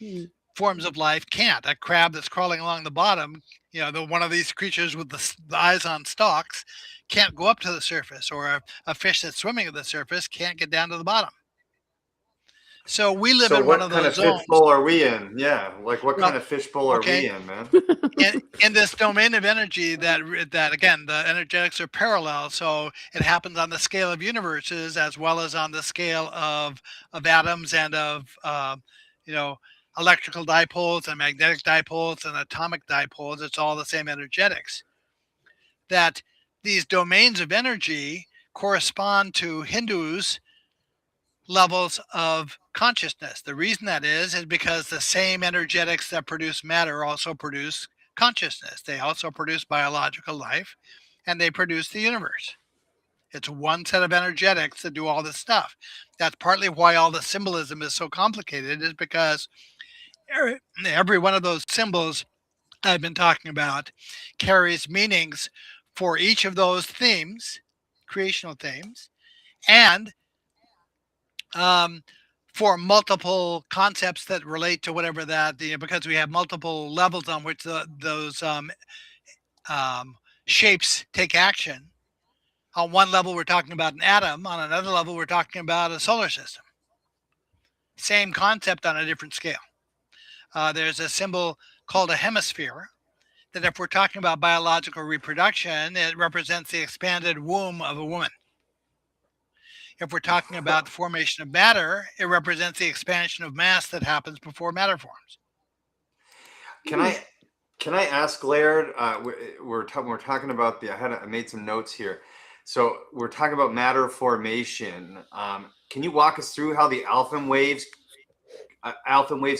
forms of life can't. A crab that's crawling along the bottom, one of these creatures with the eyes on stalks, can't go up to the surface, or a fish that's swimming at the surface can't get down to the bottom. So we live in one of those zones. What kind of fishbowl are we in? Yeah, like what kind of fishbowl are we in, man? in this domain of energy that again, the energetics are parallel, so it happens on the scale of universes as well as on the scale of atoms and of electrical dipoles and magnetic dipoles and atomic dipoles. It's all the same energetics. That these domains of energy correspond to Hindus' levels of consciousness. The reason that is because the same energetics that produce matter also produce consciousness. They also produce biological life, and they produce the universe. It's one set of energetics that do all this stuff. That's partly why all the symbolism is so complicated, is because every one of those symbols I've been talking about carries meanings for each of those themes, creational themes, and for multiple concepts that relate to whatever that, because we have multiple levels on which those shapes take action. On one level, we're talking about an atom. On another level, we're talking about a solar system. Same concept on a different scale. There's a symbol called a hemisphere that, if we're talking about biological reproduction, it represents the expanded womb of a woman. If we're talking about the formation of matter, it represents the expansion of mass that happens before matter forms. Can I ask Laird? We're talking about I made some notes here. So we're talking about matter formation. Can you walk us through how the alpha waves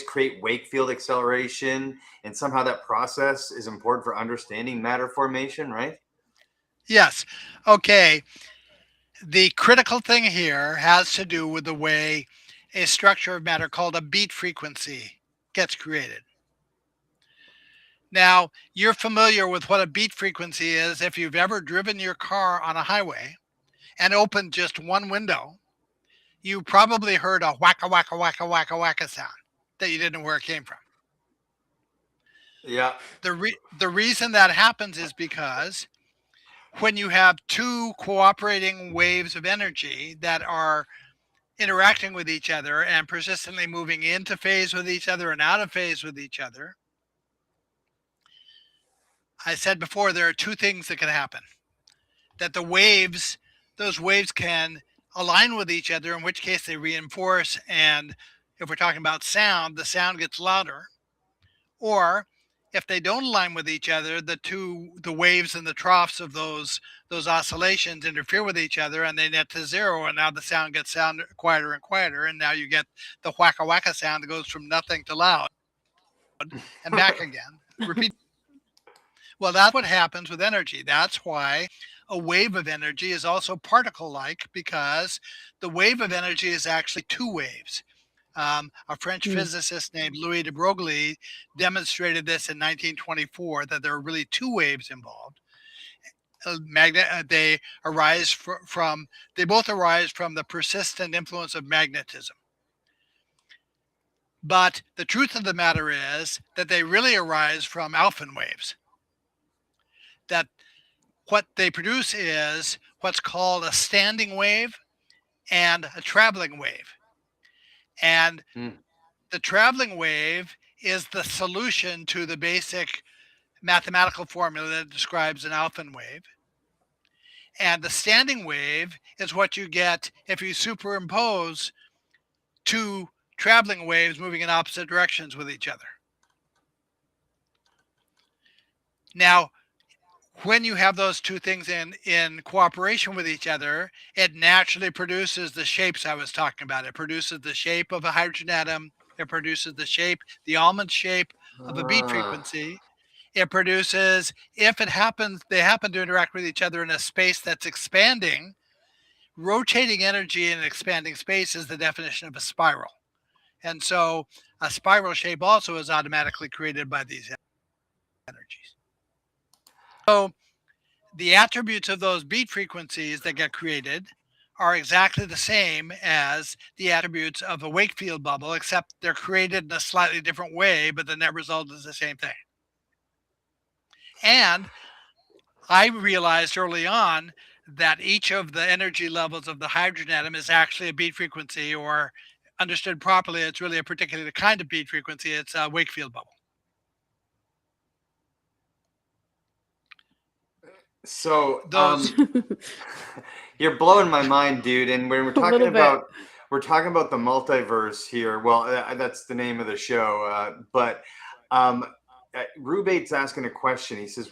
create wake field acceleration, and somehow that process is important for understanding matter formation, right? Yes. Okay. The critical thing here has to do with the way a structure of matter called a beat frequency gets created. Now, you're familiar with what a beat frequency is if you've ever driven your car on a highway and opened just one window. You probably heard a wacka, wacka, wacka, wacka, wacka sound that you didn't know where it came from. Yeah. The reason that happens is because when you have two cooperating waves of energy that are interacting with each other and persistently moving into phase with each other and out of phase with each other, I said before, there are two things that can happen. That those waves can align with each other, in which case they reinforce, and if we're talking about sound, the sound gets louder. Or if they don't align with each other, the waves and the troughs of those oscillations interfere with each other, and they net to zero. And now the sound gets quieter and quieter, and now you get the wacka wacka sound that goes from nothing to loud and back again. Repeat. Well, that's what happens with energy. That's why a wave of energy is also particle-like, because the wave of energy is actually two waves. A French Mm. physicist named Louis de Broglie demonstrated this in 1924, that there are really two waves involved. They both arise from the persistent influence of magnetism. But the truth of the matter is that they really arise from Alphen waves. That what they produce is what's called a standing wave and a traveling wave. And the traveling wave is the solution to the basic mathematical formula that describes an Alphen wave. And the standing wave is what you get if you superimpose two traveling waves moving in opposite directions with each other. Now, when you have those two things in cooperation with each other, it naturally produces the shapes I was talking about. It produces the shape of a hydrogen atom. It produces the almond shape of a beat frequency. It produces, if they happen to interact with each other in a space that's expanding, rotating energy in an expanding space is the definition of a spiral. And so a spiral shape also is automatically created by these energies. So the attributes of those beat frequencies that get created are exactly the same as the attributes of a Wakefield bubble, except they're created in a slightly different way, but the net result is the same thing. And I realized early on that each of the energy levels of the hydrogen atom is actually a beat frequency, or understood properly, it's really a particular kind of beat frequency. It's a Wakefield bubble. So Those you're blowing my mind, dude. And when we're A talking little bit. about the multiverse here. Well, that's the name of the show. But Rubate's asking a question. He says,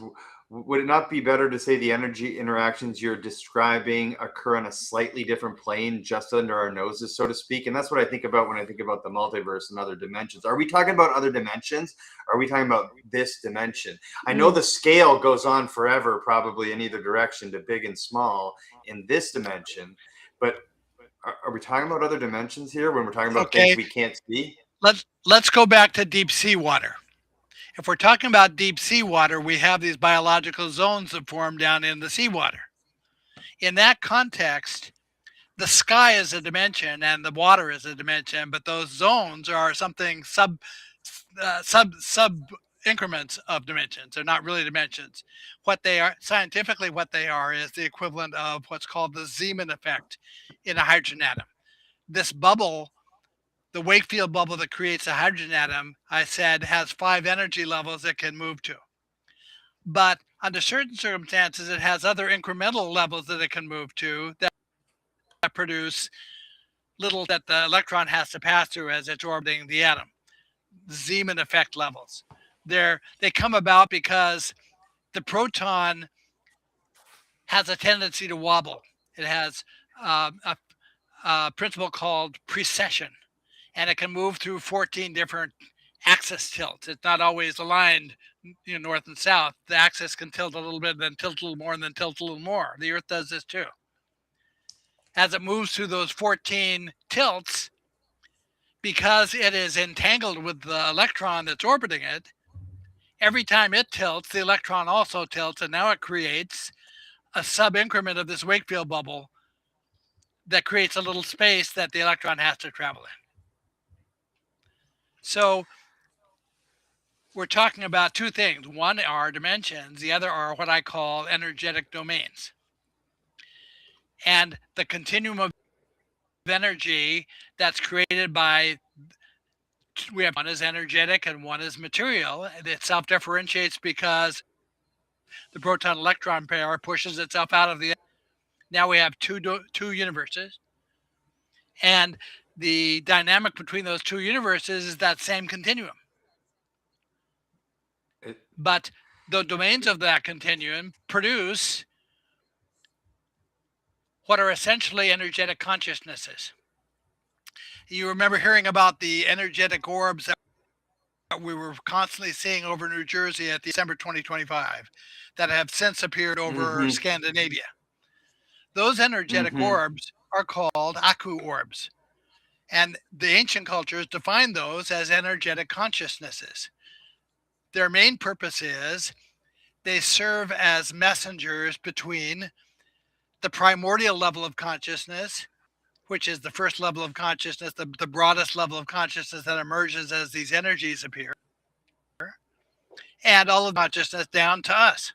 would it not be better to say the energy interactions you're describing occur on a slightly different plane, just under our noses, so to speak? And that's what I think about when I think about the multiverse and other dimensions. Are we talking about other dimensions? Or are we talking about this dimension? I know the scale goes on forever, probably in either direction, to big and small in this dimension. But are we talking about other dimensions here when we're talking about things we can't see? Let's go back to deep sea water. If we're talking about deep sea water, we have these biological zones that form down in the seawater. In that context, the sky is a dimension and the water is a dimension, but those zones are something sub increments of dimensions. They're not really dimensions. What they are, scientifically, what they are is the equivalent of what's called the Zeeman effect in a hydrogen atom. This bubble, the Wakefield bubble that creates a hydrogen atom, I said, has 5 energy levels it can move to. But under certain circumstances, it has other incremental levels that it can move to that produce little that the electron has to pass through as it's orbiting the atom. Zeeman effect levels. They come about because the proton has a tendency to wobble. It has a principle called precession, and it can move through 14 different axis tilts. It's not always aligned, north and south. The axis can tilt a little bit, then tilt a little more, and then tilt a little more. The Earth does this too. As it moves through those 14 tilts, because it is entangled with the electron that's orbiting it, every time it tilts, the electron also tilts, and now it creates a sub-increment of this Wakefield bubble that creates a little space that the electron has to travel in. So we're talking about two things. One are dimensions, the other are what I call energetic domains. And the continuum of energy that's created by, we have one is energetic and one is material. It self-differentiates because the proton-electron pair pushes itself out of the. Now we have two universes, and the dynamic between those two universes is that same continuum. But the domains of that continuum produce what are essentially energetic consciousnesses. You remember hearing about the energetic orbs that we were constantly seeing over New Jersey at December 2025 that have since appeared over Scandinavia. Those energetic orbs are called Aku orbs. And the ancient cultures defined those as energetic consciousnesses. Their main purpose is they serve as messengers between the primordial level of consciousness, which is the first level of consciousness, the broadest level of consciousness that emerges as these energies appear, and all of consciousness down to us.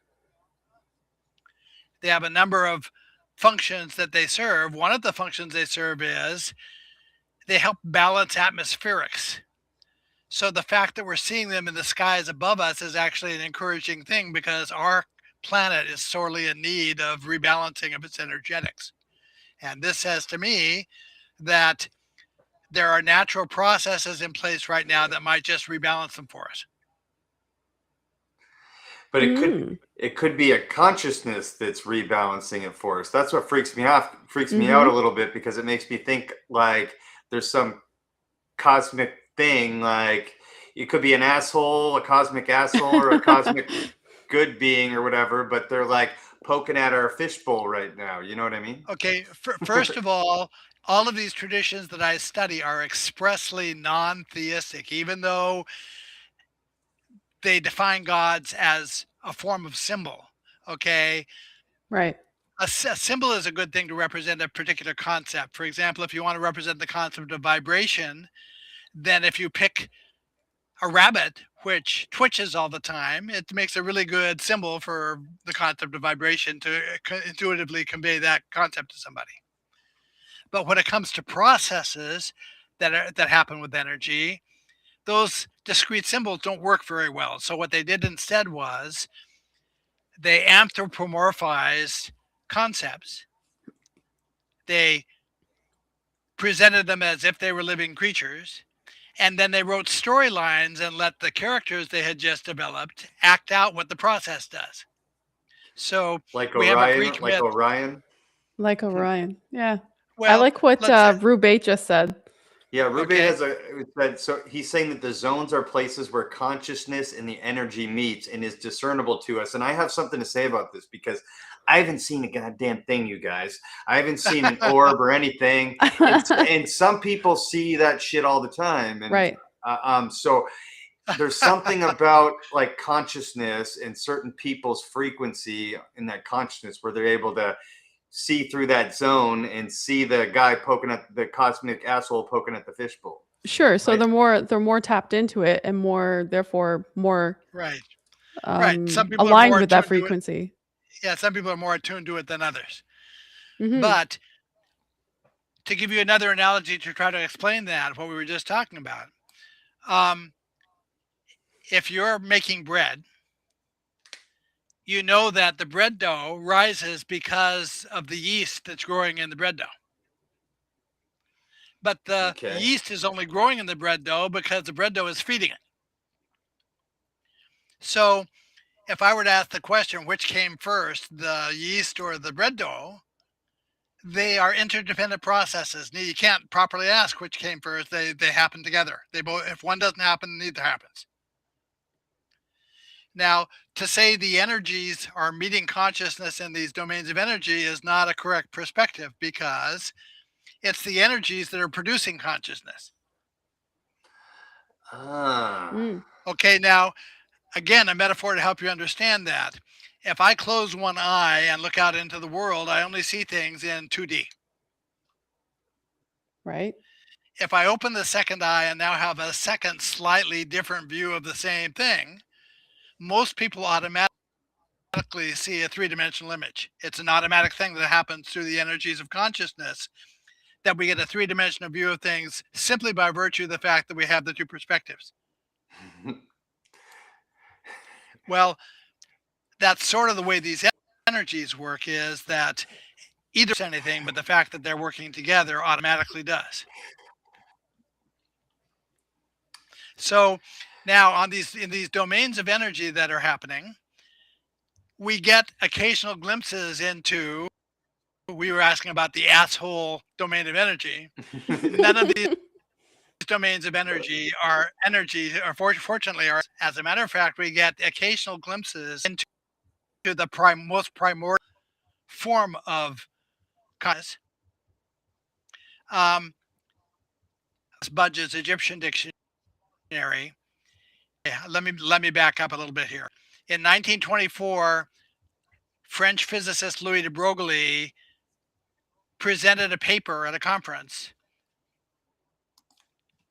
They have a number of functions that they serve. One of the functions they serve is they help balance atmospherics. So the fact that we're seeing them in the skies above us is actually an encouraging thing because our planet is sorely in need of rebalancing of its energetics. And this says to me that there are natural processes in place right now that might just rebalance them for us. But it could be a consciousness that's rebalancing it for us. That's what freaks me out a little bit, because it makes me think like there's some cosmic thing, like it could be an asshole, a cosmic asshole, or a cosmic good being or whatever, but they're like poking at our fishbowl right now. You know what I mean? Okay, first of all of these traditions that I study are expressly non-theistic, even though they define gods as a form of symbol. Okay, Right. a symbol is a good thing to represent a particular concept. For example, if you want to represent the concept of vibration, then if you pick a rabbit which twitches all the time, it makes a really good symbol for the concept of vibration to intuitively convey that concept to somebody. But when it comes to processes that happen with energy, those discrete symbols don't work very well. So what they did instead was they anthropomorphized concepts. They presented them as if they were living creatures, and then they wrote storylines and let the characters they had just developed act out what the process does. So Like we have a Orion, Greek like myth. Orion. Like Orion. Yeah. I Well, like what let's say, Rubate just said. Yeah, Rubin Okay. has so he's saying that the zones are places where consciousness and the energy meets and is discernible to us. And I have something to say about this because I haven't seen a goddamn thing, you guys. I haven't seen an orb or anything. And some people see that shit all the time. And Right. so there's something about like consciousness and certain people's frequency in that consciousness where they're able to see through that zone and see the guy poking at the cosmic asshole poking at the fishbowl. Sure. So Right. they're more tapped into it and therefore more right. Some people are aligned more with that attuned to it. frequency. Yeah, some people are more attuned to it than others. Hmm. But to give you another analogy to try to explain that, what we were just talking about, if you're making bread, you know that the bread dough rises because of the yeast that's growing in the bread dough. But the Okay. yeast is only growing in the bread dough because the bread dough is feeding it. So if I were to ask the question, which came first, the yeast or the bread dough, they are interdependent processes. You can't properly ask which came first. They happen together. They both. If one doesn't happen, neither happens. Now, to say the energies are meeting consciousness in these domains of energy is not a correct perspective because it's the energies that are producing consciousness. Mm. Okay, now, again, a metaphor to help you understand that. If I close one eye and look out into the world, I only see things in 2D. Right. If I open the second eye and now have a second, slightly different view of the same thing, most people automatically see a three-dimensional image. It's an automatic thing that happens through the energies of consciousness that we get a three-dimensional view of things simply by virtue of the fact that we have the two perspectives. Well, that's sort of the way these energies work, is that either anything, but the fact that they're working together automatically does. So Now, in these domains of energy that are happening, we get occasional glimpses into. We were asking about the asshole domain of energy. None of these domains of energy, or fortunately, are. As a matter of fact, we get occasional glimpses into the most primordial form of consciousness. Budge's Egyptian dictionary. Yeah, let me back up a little bit here. In 1924, French physicist Louis de Broglie presented a paper at a conference.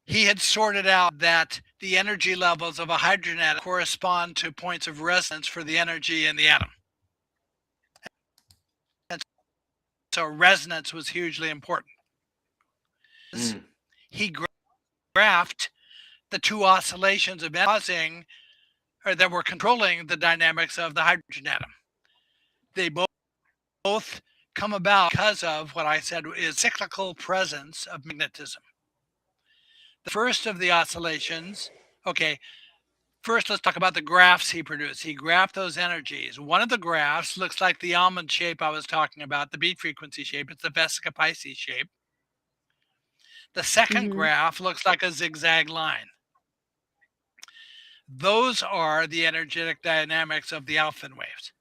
He had sorted out that the energy levels of a hydrogen atom correspond to points of resonance for the energy in the atom. And so resonance was hugely important. He graphed the two oscillations of causing, or that were controlling the dynamics of the hydrogen atom. They both come about because of what I said is cyclical presence of magnetism. The first of the oscillations, okay, first let's talk about the graphs he produced. He graphed those energies. One of the graphs looks like the almond shape I was talking about, the beat frequency shape. It's the Vesica Pisces shape. The second graph looks like a zigzag line. Those are the energetic dynamics of the Alfvén waves.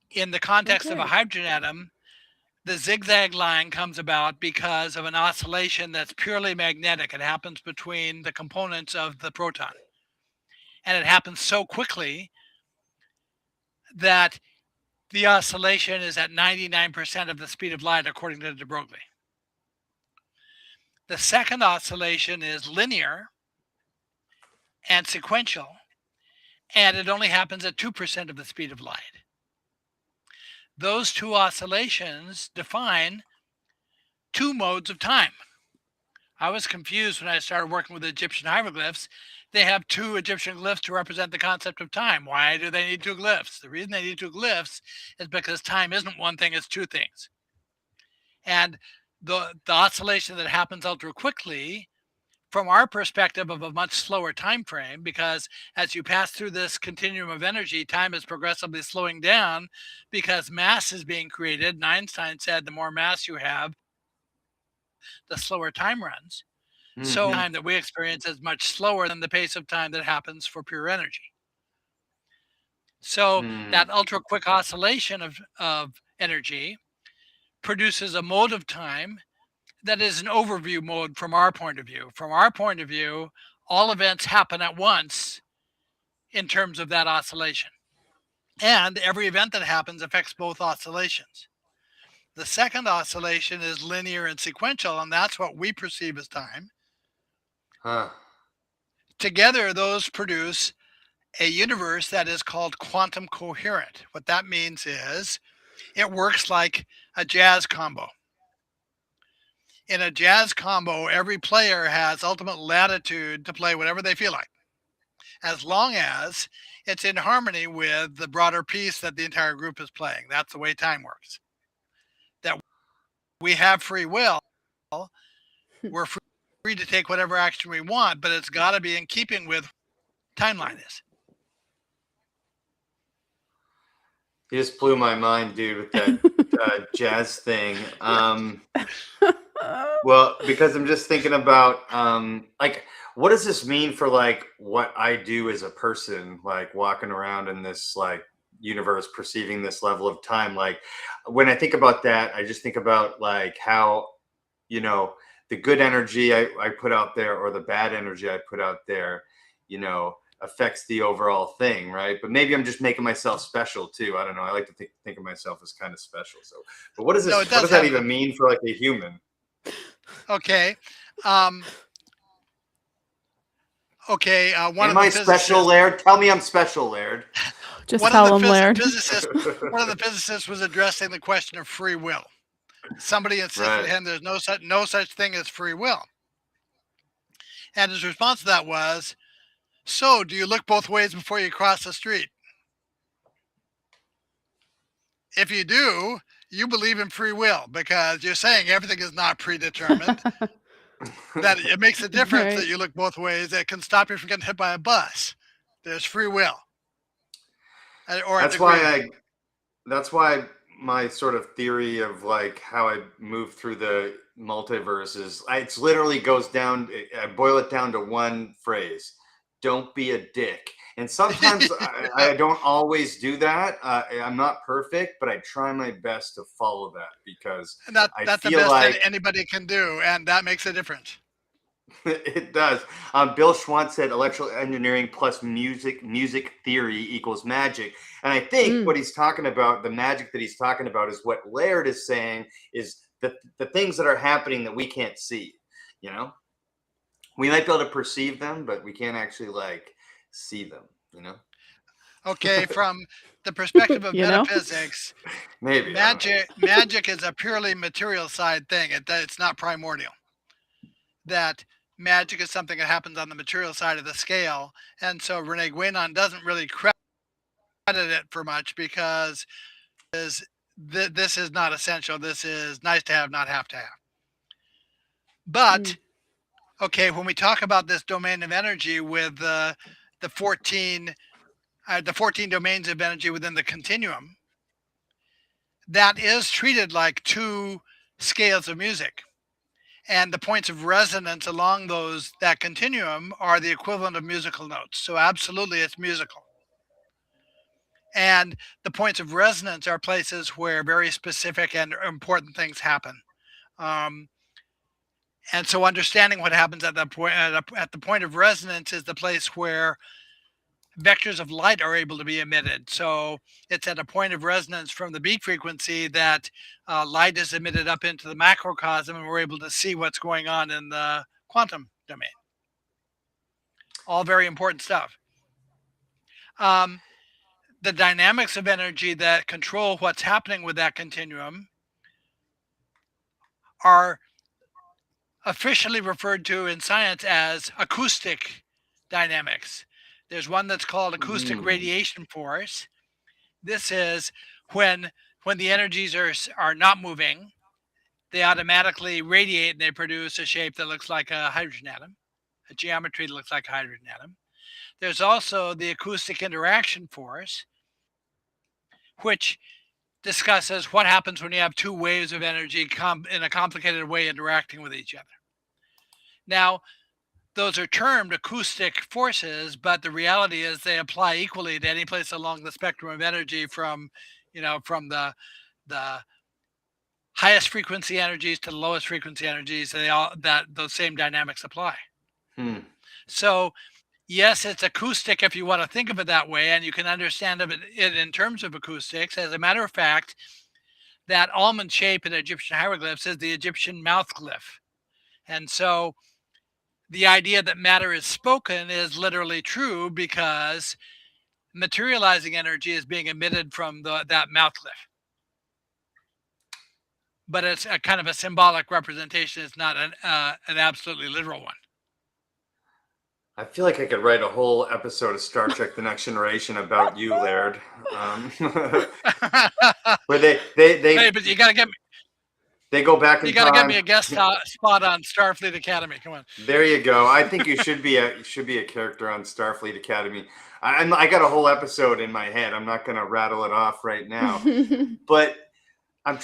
In the context of a hydrogen atom, the zigzag line comes about because of an oscillation that's purely magnetic. It happens between the components of the proton. And it happens so quickly that the oscillation is at 99% of the speed of light, according to de Broglie. The second oscillation is linear and sequential, and it only happens at 2% of the speed of light. Those two oscillations define two modes of time. I was confused when I started working with Egyptian hieroglyphs. They have two Egyptian glyphs to represent the concept of time. Why do they need two glyphs? The reason they need two glyphs is because time isn't one thing, it's two things. And the oscillation that happens ultra quickly, from our perspective of a much slower time frame, because as you pass through this continuum of energy, time is progressively slowing down because mass is being created. And Einstein said the more mass you have, the slower time runs. So time that we experience is much slower than the pace of time that happens for pure energy. So that ultra quick oscillation of energy produces a mode of time that is an overview mode from our point of view. From our point of view, all events happen at once in terms of that oscillation. And every event that happens affects both oscillations. The second oscillation is linear and sequential, and that's what we perceive as time. Together, those produce a universe that is called quantum coherent. What that means is it works like a jazz combo. In a jazz combo, every player has ultimate latitude to play whatever they feel like, as long as it's in harmony with the broader piece that the entire group is playing. That's the way time works. That we have free will. We're free to take whatever action we want, but it's got to be in keeping with timeline is. You just blew my mind, dude, with that jazz thing. Well, because I'm just thinking about like, what does this mean for like what I do as a person, like walking around in this like universe, perceiving this level of time? Like when I think about that, I just think about like how, you know, the good energy I put out there or the bad energy I put out there, you know, affects the overall thing, right? But maybe I'm just making myself special too. I don't know. I like to think of myself as kind of special. So, but what does this? What does that even mean for like a human? Okay. Okay. Am I special, Laird? Tell me I'm special, Laird. Just tell him, Laird. One of the physicists was addressing the question of free will. Somebody insisted to him there's no such thing as free will. And his response to that was, so do you look both ways before you cross the street? If you do, you believe in free will because you're saying everything is not predetermined. that it makes a difference that Right. you look both ways. That can stop you from getting hit by a bus. There's free will, or a That's why degree of it. that's why my sort of theory of like how I move through the multiverse is it's literally goes down. I boil it down to one phrase: "Don't be a dick." And sometimes I don't always do that. I'm not perfect, but I try my best to follow that because And that I that's the feel best like anybody can do, and that makes a difference. it does. Bill Schwantz said electrical engineering plus music theory equals magic. And I think Mm. what he's talking about, the magic that he's talking about, is what Laird is saying is the things that are happening that we can't see. You know, we might be able to perceive them, but we can't actually like see them. You know, Okay, from the perspective of You know? metaphysics, maybe I don't know. magic is a purely material side thing. It's not primordial. That magic is something that happens on the material side of the scale, and so Rene Guénon doesn't really credit it for much because this is not essential. This is nice to have, not have to have. But Mm. okay, when we talk about this domain of energy with the 14 the 14 domains of energy within the continuum, that is treated like two scales of music. And the points of resonance along that continuum are the equivalent of musical notes. So absolutely it's musical. And the points of resonance are places where very specific and important things happen. Um, and so understanding what happens at that point at the point of resonance is the place where vectors of light are able to be emitted. So it's at a point of resonance from the beat frequency that light is emitted up into the macrocosm, and we're able to see what's going on in the quantum domain. All very important stuff. The dynamics of energy that control what's happening with that continuum are officially referred to in science as acoustic dynamics. There's one that's called acoustic radiation force. This is when the energies are not moving, they automatically radiate and they produce a shape that looks like a hydrogen atom, a geometry that looks like a hydrogen atom. There's also the acoustic interaction force, which discusses what happens when you have two waves of energy in a complicated way interacting with each other. Now, those are termed acoustic forces, but the reality is they apply equally to any place along the spectrum of energy from the highest frequency energies to the lowest frequency energies. Those same dynamics apply. So yes, it's acoustic if you want to think of it that way, and you can understand it in terms of acoustics. As a matter of fact, that almond shape in Egyptian hieroglyphs is the Egyptian mouth glyph. And so the idea that matter is spoken is literally true because materializing energy is being emitted from that mouth glyph. But it's a kind of a symbolic representation. It's not an absolutely literal one. I feel like I could write a whole episode of Star Trek: The Next Generation about you, Laird. Where they Hey, but you got to get me. They go back in You got to get me time. a guest spot on Starfleet Academy. Come on. There you go. I think you should be a character on Starfleet Academy. I got a whole episode in my head. I'm not going to rattle it off right now, but I'm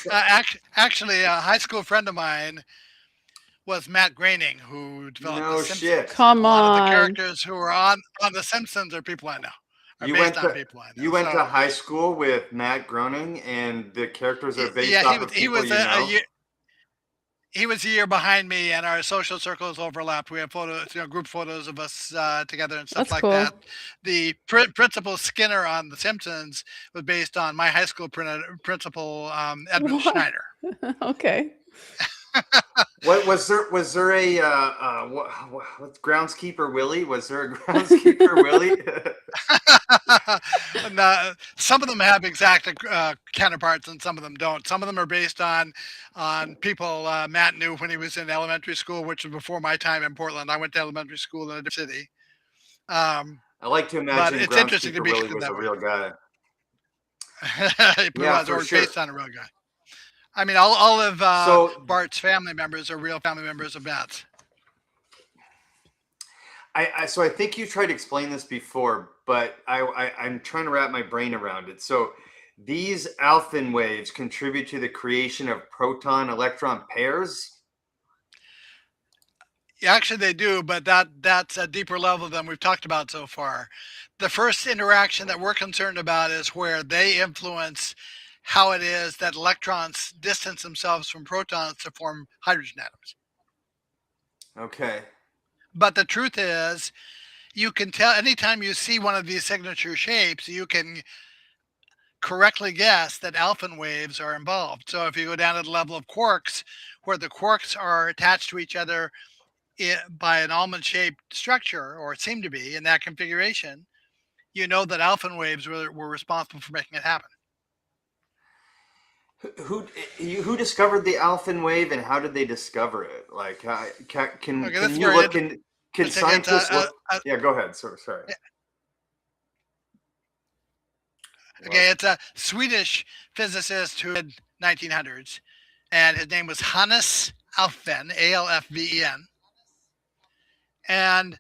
actually a high school friend of mine was Matt Groening, who developed no The Simpsons. shit. Come A lot of the on. characters who are on The Simpsons are people I know. Are based on people I know. You went to high school with Matt Groening, and the characters are based off of people you know. He was a year behind me, and our social circles overlapped. We have photos, group photos of us together and stuff That's like cool. that. The principal Skinner on The Simpsons was based on my high school principal, Edmund What? Schneider. Okay. What was there a what's groundskeeper Willie? Was there a groundskeeper Willie? And, some of them have exact counterparts, and some of them don't. Some of them are based on people Matt knew when he was in elementary school, which was before my time in Portland. I went to elementary school in a different city. I like to imagine it's interesting to groundskeeper be Willie was that a way. real guy. Yeah, for or sure. based on a real guy. I mean, all of So- Bart's family members are real family members of Matt's. So I think you tried to explain this before, but I'm trying to wrap my brain around it. So these Alfvén waves contribute to the creation of proton-electron pairs. Actually, they do, but that's a deeper level than we've talked about so far. The first interaction that we're concerned about is where they influence how it is that electrons distance themselves from protons to form hydrogen atoms. Okay. But the truth is, you can tell anytime you see one of these signature shapes, you can correctly guess that Alfvén waves are involved. So if you go down to the level of quarks, where the quarks are attached to each other by an almond-shaped structure, or seem to be in that configuration, you know that Alfvén waves were responsible for making it happen. Who discovered the Alfvén wave, and how did they discover it? Like, can you look in? Can scientists look? Yeah, go ahead. Sorry. Okay, it's a Swedish physicist who in 1900s, and his name was Hannes Alfvén, Alfven, and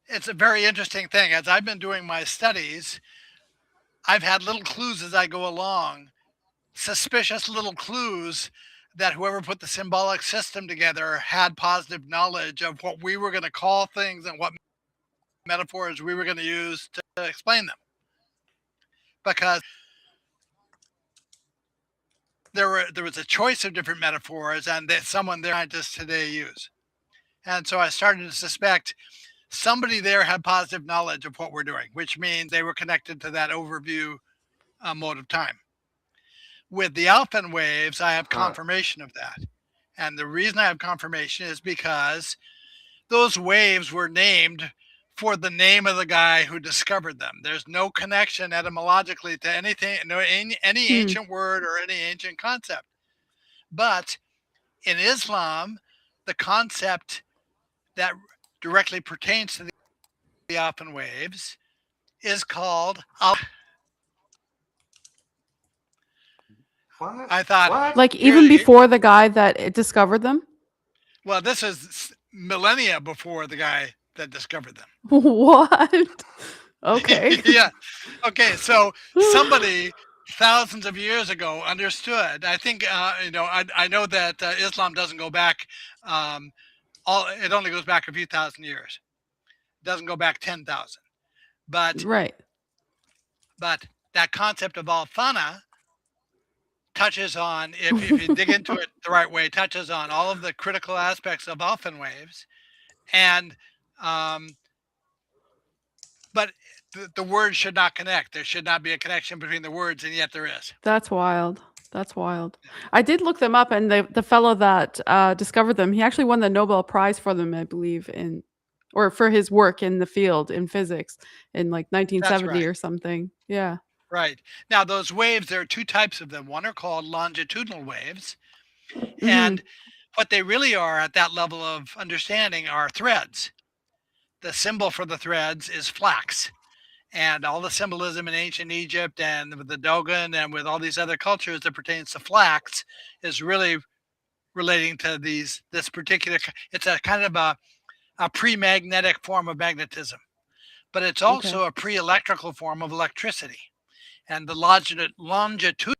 it's a very interesting thing. As I've been doing my studies, I've had little clues as I go along, suspicious little clues that whoever put the symbolic system together had positive knowledge of what we were going to call things and what metaphors we were going to use to explain them. Because there was a choice of different metaphors, and that scientists today use. And so I started to suspect somebody there had positive knowledge of what we're doing, which means they were connected to that overview mode of time. With the Alfvén waves, I have confirmation of that. And the reason I have confirmation is because those waves were named for the name of the guy who discovered them. There's no connection etymologically to anything, any ancient word or any ancient concept. But in Islam, the concept that directly pertains to the Alfvén waves is called What? I thought, Like even before the guy that discovered them? Well, this is millennia before the guy that discovered them. What? Okay. Yeah. Okay. So somebody thousands of years ago understood. I think I know that Islam doesn't go back. It only goes back a few thousand years. It doesn't go back 10,000. But Right. But that concept of al-fana touches on, if you dig into it the right way, touches on all of the critical aspects of Alfvén waves, and but the words should not connect. There should not be a connection between the words, and yet there is. That's wild. That's wild. I did look them up, and the fellow that discovered them, he actually won the Nobel Prize for them, I believe, or for his work in the field in physics in like 1970 or something. Yeah. Right. Now, those waves, there are two types of them. One are called longitudinal waves, and what they really are at that level of understanding are threads. The symbol for the threads is flax. And all the symbolism in ancient Egypt and with the Dogon and with all these other cultures that pertains to flax is really relating to this particular, it's a kind of a pre-magnetic form of magnetism, but it's also a pre-electrical form of electricity. And the longitudinal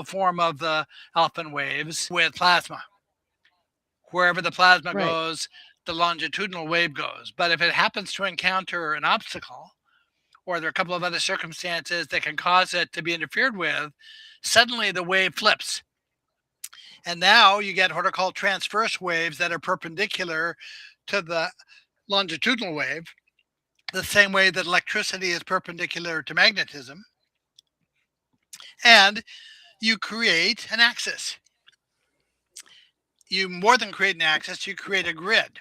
form of the Alfvén waves with plasma. Wherever the plasma goes, the longitudinal wave goes. But if it happens to encounter an obstacle, or there are a couple of other circumstances that can cause it to be interfered with, suddenly the wave flips. And now you get what are called transverse waves that are perpendicular to the longitudinal wave, the same way that electricity is perpendicular to magnetism. And you create an axis. You more than create an axis, you create a grid.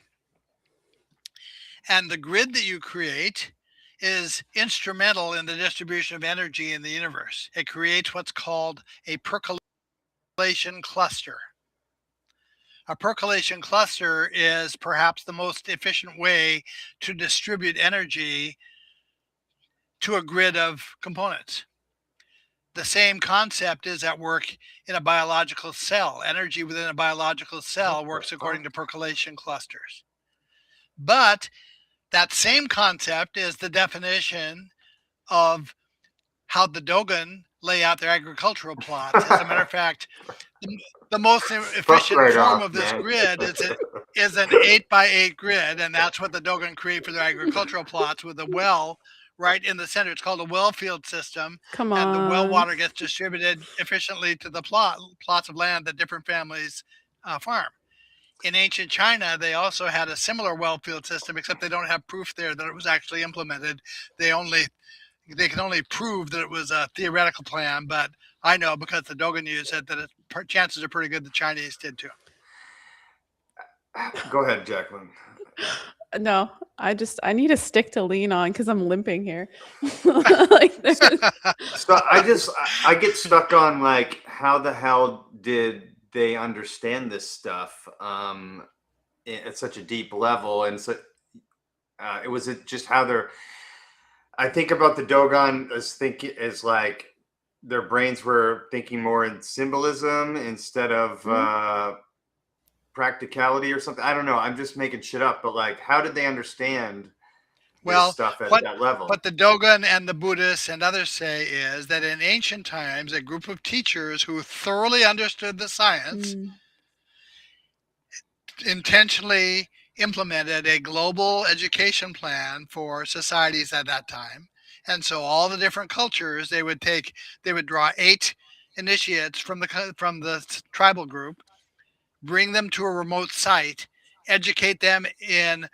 And the grid that you create is instrumental in the distribution of energy in the universe. It creates what's called a percolation cluster. A percolation cluster is perhaps the most efficient way to distribute energy to a grid of components. The same concept is at work in a biological cell. Energy within a biological cell works according to percolation clusters. But that same concept is the definition of how the Dogon lay out their agricultural plots. As a matter of fact, the most Fuck efficient right form off, of this man. grid is an 8x8 grid, and that's what the Dogon create for their agricultural plots with a well right in the center. It's called a well field system, Come and the well on. water gets distributed efficiently to the plots of land that different families farm. In ancient China, they also had a similar well field system, except they don't have proof there that it was actually implemented. They can only prove that it was a theoretical plan, but I know because the Dogon used it that chances are pretty good the Chinese did too. Go ahead, Jacqueline. No, I need a stick to lean on because I'm limping here. Like So I get stuck on like how the hell did they understand this stuff at such a deep level, and so it was just how they're. I think about the Dogon as like their brains were thinking more in symbolism instead of practicality or something. I don't know. I'm just making shit up, but like, how did they understand this stuff at that level? What the Dogon and the Buddhists and others say is that in ancient times, a group of teachers who thoroughly understood the science intentionally implemented a global education plan for societies at that time. And so all the different cultures, they would draw 8 initiates from the tribal group, bring them to a remote site, educate them in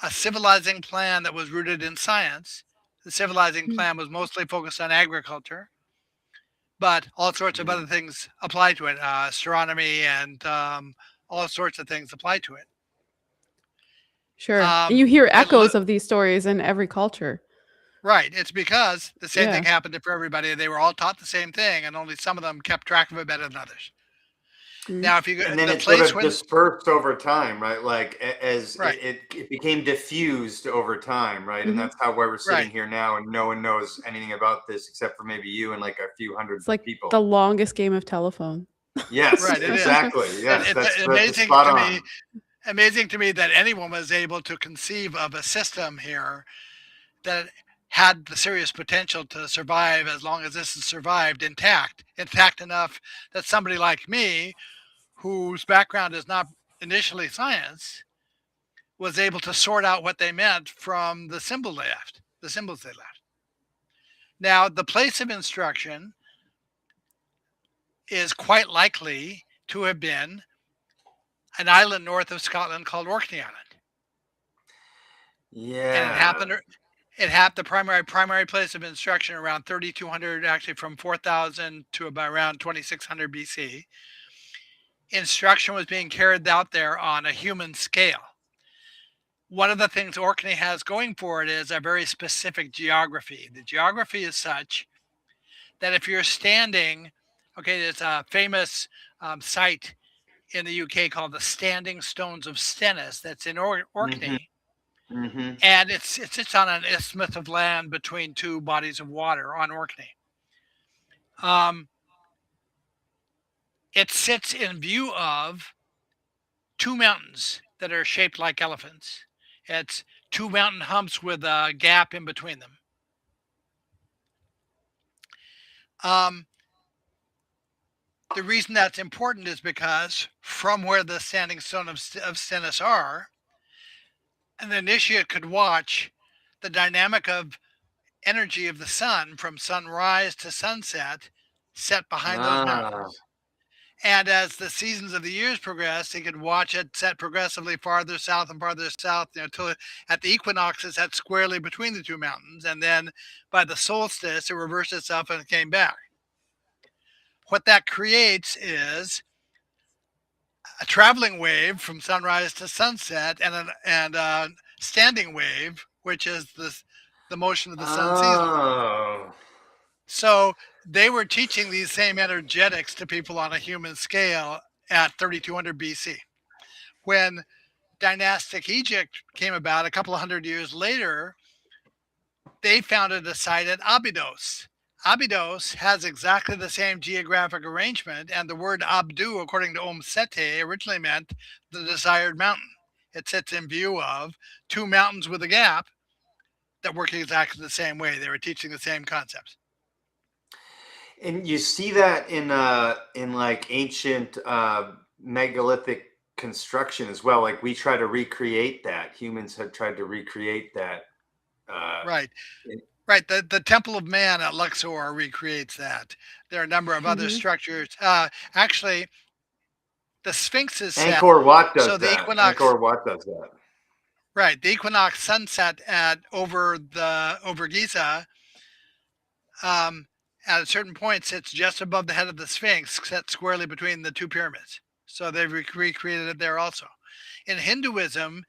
a civilizing plan that was rooted in science. The civilizing plan was mostly focused on agriculture, but all sorts of other things apply to it, astronomy and all sorts of things apply to it. Sure. And you hear echoes of these stories in every culture. Right. It's because the same thing happened for everybody. They were all taught the same thing, and only some of them kept track of it better than others. Now, if you go, and then it sort of dispersed over time, right? Like as it became diffused over time, right? And that's how we're sitting here now, and no one knows anything about this except for maybe you and like a few hundred people. The longest game of telephone. Yes, right, exactly. Yes, it's amazing to me. Amazing to me that anyone was able to conceive of a system here that had the serious potential to survive as long as this has survived intact enough that somebody like me, whose background is not initially science, was able to sort out what they meant from the symbols they left. Now, the place of instruction is quite likely to have been an island north of Scotland called Orkney Island. Yeah. And it happened the primary place of instruction around 3200, actually from 4000 to about around 2600 BC. Instruction was being carried out there on a human scale. One of the things Orkney has going for it is a very specific geography. The geography is such that if you're standing, there's a famous site in the UK called the Standing Stones of Stennis that's in Orkney. And it sits on an isthmus of land between 2 bodies of water on Orkney. It sits in view of 2 mountains that are shaped like elephants. It's 2 mountain humps with a gap in between them. The reason that's important is because from where the Standing Stone of Stennis are, an initiate could watch the dynamic of energy of the sun from sunrise to sunset set behind those mountains. And as the seasons of the years progressed, he could watch it set progressively farther south and farther south, until at the equinoxes set squarely between the 2 mountains. And then by the solstice, it reversed itself and it came back. What that creates is a traveling wave from sunrise to sunset and a standing wave, which is the motion of the sun season. So they were teaching these same energetics to people on a human scale at 3200 BC. When dynastic Egypt came about a couple of hundred years later, they founded a site at Abydos. Abydos has exactly the same geographic arrangement, and the word Abdu, according to Sete, originally meant the desired mountain. it sits in view of two mountains with a gap that work exactly the same way. They were teaching the same concepts. And you see that in like ancient megalithic construction as well. Like we try to recreate that. Humans have tried to recreate that. Right. in- Right. The Temple of Man at Luxor recreates that. There are a number of other Mhm. structures. Actually, the Sphinx is set. Angkor Wat does So the that. equinox, Angkor Wat does that. right? The equinox sunset at over Giza, um, at a certain point sits just above the head of the Sphinx, set squarely between the two pyramids. So they've recreated it there also. In Hinduism,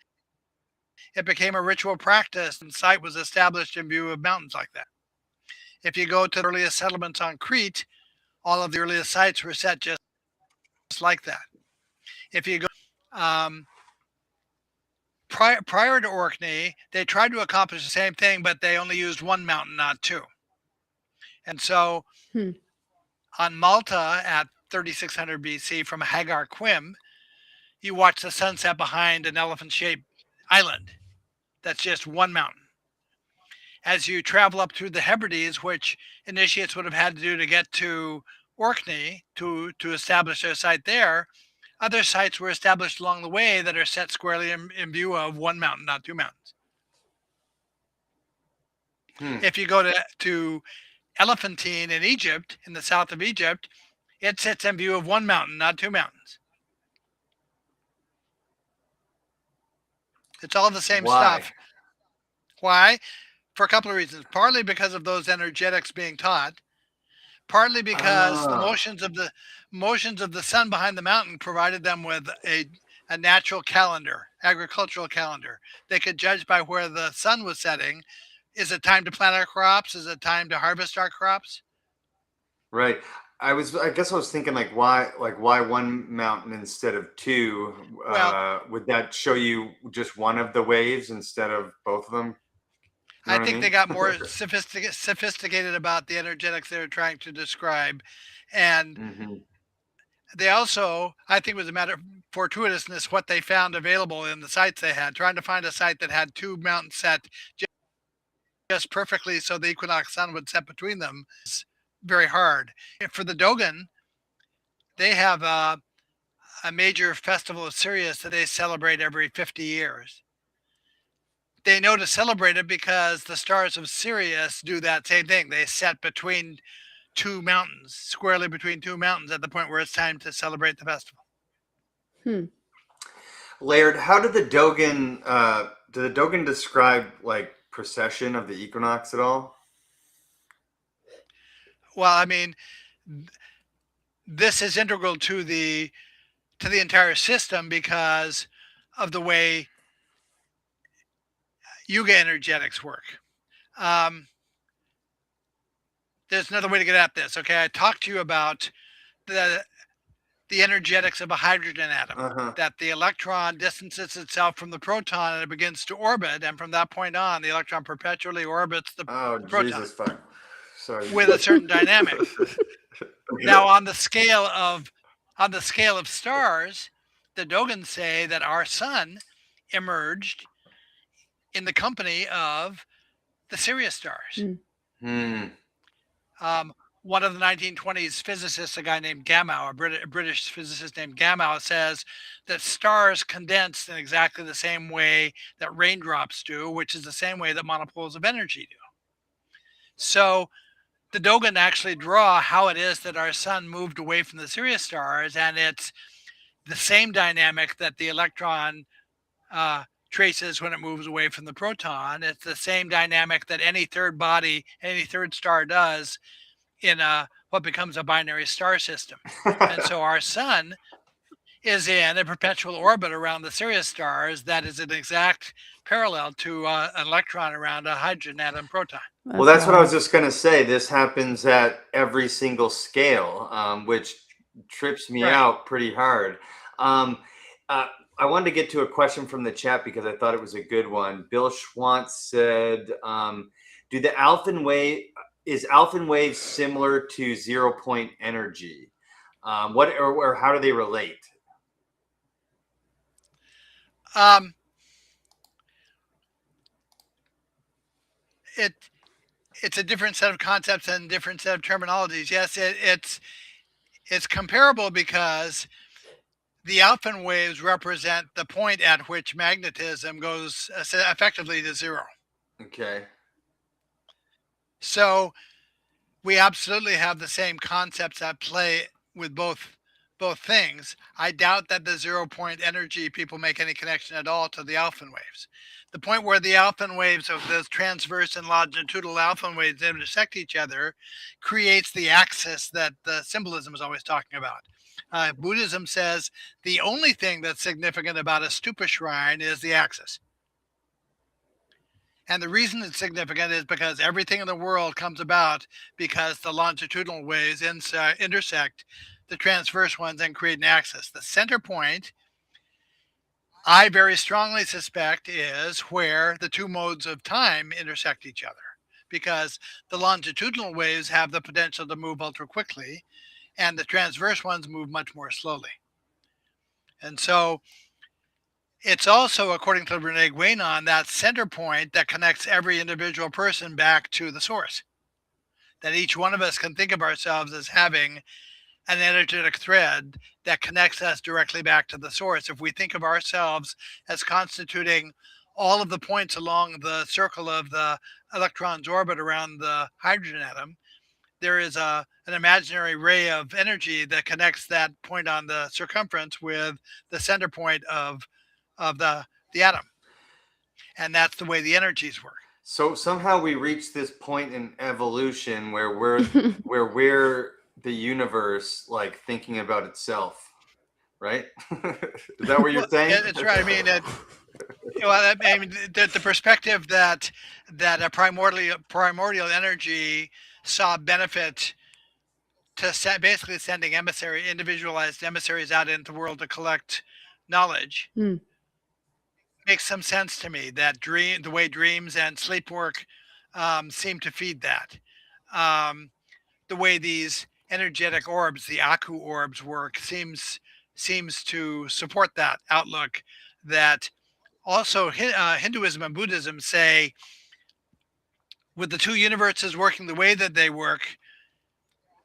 it became a ritual practice, and site was established in view of mountains like that. If you go to the earliest settlements on Crete, all of the earliest sites were set just like that. If you go prior to Orkney, they tried to accomplish the same thing, but they only used one mountain, not two. And so Hmm. on Malta at 3600 BC from Hagar Quim, you watch the sunset behind an elephant-shaped island. That's just one mountain. As you travel up through the Hebrides, which initiates would have had to do to get to Orkney to establish their site there, other sites were established along the way that are set squarely in view of one mountain, not two mountains. If you go to Elephantine in Egypt, in the south of Egypt, it sits in view of one mountain, not two mountains. It's all the same stuff. Why? For a couple of reasons. Partly because of those energetics being taught. Partly because the motions of the sun behind the mountain provided them with a natural calendar, agricultural calendar. They could judge by where the sun was setting. Is it time to plant our crops? Is it time to harvest our crops? Right. I guess I was thinking like why one mountain instead of two? Well, Would that show you just one of the waves instead of both of them? You know I what think mean? they got more sophisticated about the energetics they were trying to describe. And Mhm. they also, I think it was a matter of fortuitousness, what they found available in the sites they had. Trying to find a site that had two mountains set just perfectly so the equinox sun would set between them is very hard. For the Dogon, they have a major festival of Sirius that they celebrate every 50 years. They know to celebrate it because the stars of Sirius do that same thing. They set between two mountains, squarely between two mountains at the point where it's time to celebrate the festival. Laird, how did the Dogon describe like precession of the equinox at all? Well, I mean, this is integral to the entire system because of the way Yuga energetics work. There's another way to get at this. Okay, I talked to you about the energetics of a hydrogen atom, that the electron distances itself from the proton and it begins to orbit, and from that point on, the electron perpetually orbits the proton. Jesus fuck. Sorry. With a certain dynamic. Now, on the scale of stars, the Dogons say that our sun emerged in the company of the Sirius stars. One of the 1920s physicists, a guy named Gamow, a British physicist named Gamow, says that stars condense in exactly the same way that raindrops do, which is the same way that monopoles of energy do. So the Dogon actually draw how it is that our sun moved away from the Sirius stars, and it's the same dynamic that the electron traces when it moves away from the proton. It's the same dynamic that any third body, any third star does in what becomes a binary star system. And so our sun is in a perpetual orbit around the Sirius stars that is an exact parallel to an electron around a hydrogen atom proton. Well, that's what I was just going to say. This happens at every single scale, which trips me out pretty hard. I wanted to get to a question from the chat because I thought it was a good one. Bill Schwantz said, is Alphen wave similar to 0-point energy? Or how do they relate? Um, it it's a different set of concepts and different set of terminologies. Yes, it's comparable because the alpha waves represent the point at which magnetism goes effectively to zero. Okay. So we absolutely have the same concepts at play with both things. I doubt that the 0 point energy people make any connection at all to the alpha waves. The point where the alpha waves of the transverse and longitudinal alpha waves intersect each other creates the axis that the symbolism is always talking about. Buddhism says the only thing that's significant about a stupa shrine is the axis. And the reason it's significant is because everything in the world comes about because the longitudinal waves intersect the transverse ones and create an axis. The center point, I very strongly suspect, is where the two modes of time intersect each other, because the longitudinal waves have the potential to move ultra quickly, and the transverse ones move much more slowly. And so it's also, according to Rene Guénon, that center point that connects every individual person back to the source. That each one of us can think of ourselves as having an energetic thread that connects us directly back to the source. If we think of ourselves as constituting all of the points along the circle of the electron's orbit around the hydrogen atom, there is an imaginary ray of energy that connects that point on the circumference with the center point of the atom. And that's the way the energies work. So somehow we reach this point in evolution where we're the universe, like thinking about itself, right? Is that what you're saying? It's right. I mean, the perspective that a primordial energy saw benefit to basically sending individualized emissaries out into the world to collect knowledge. Makes some sense to me. That the way dreams and sleep work seem to feed that. The way these energetic orbs, the Aku orbs, work seems to support that outlook. That also Hinduism and Buddhism say, with the two universes working the way that they work,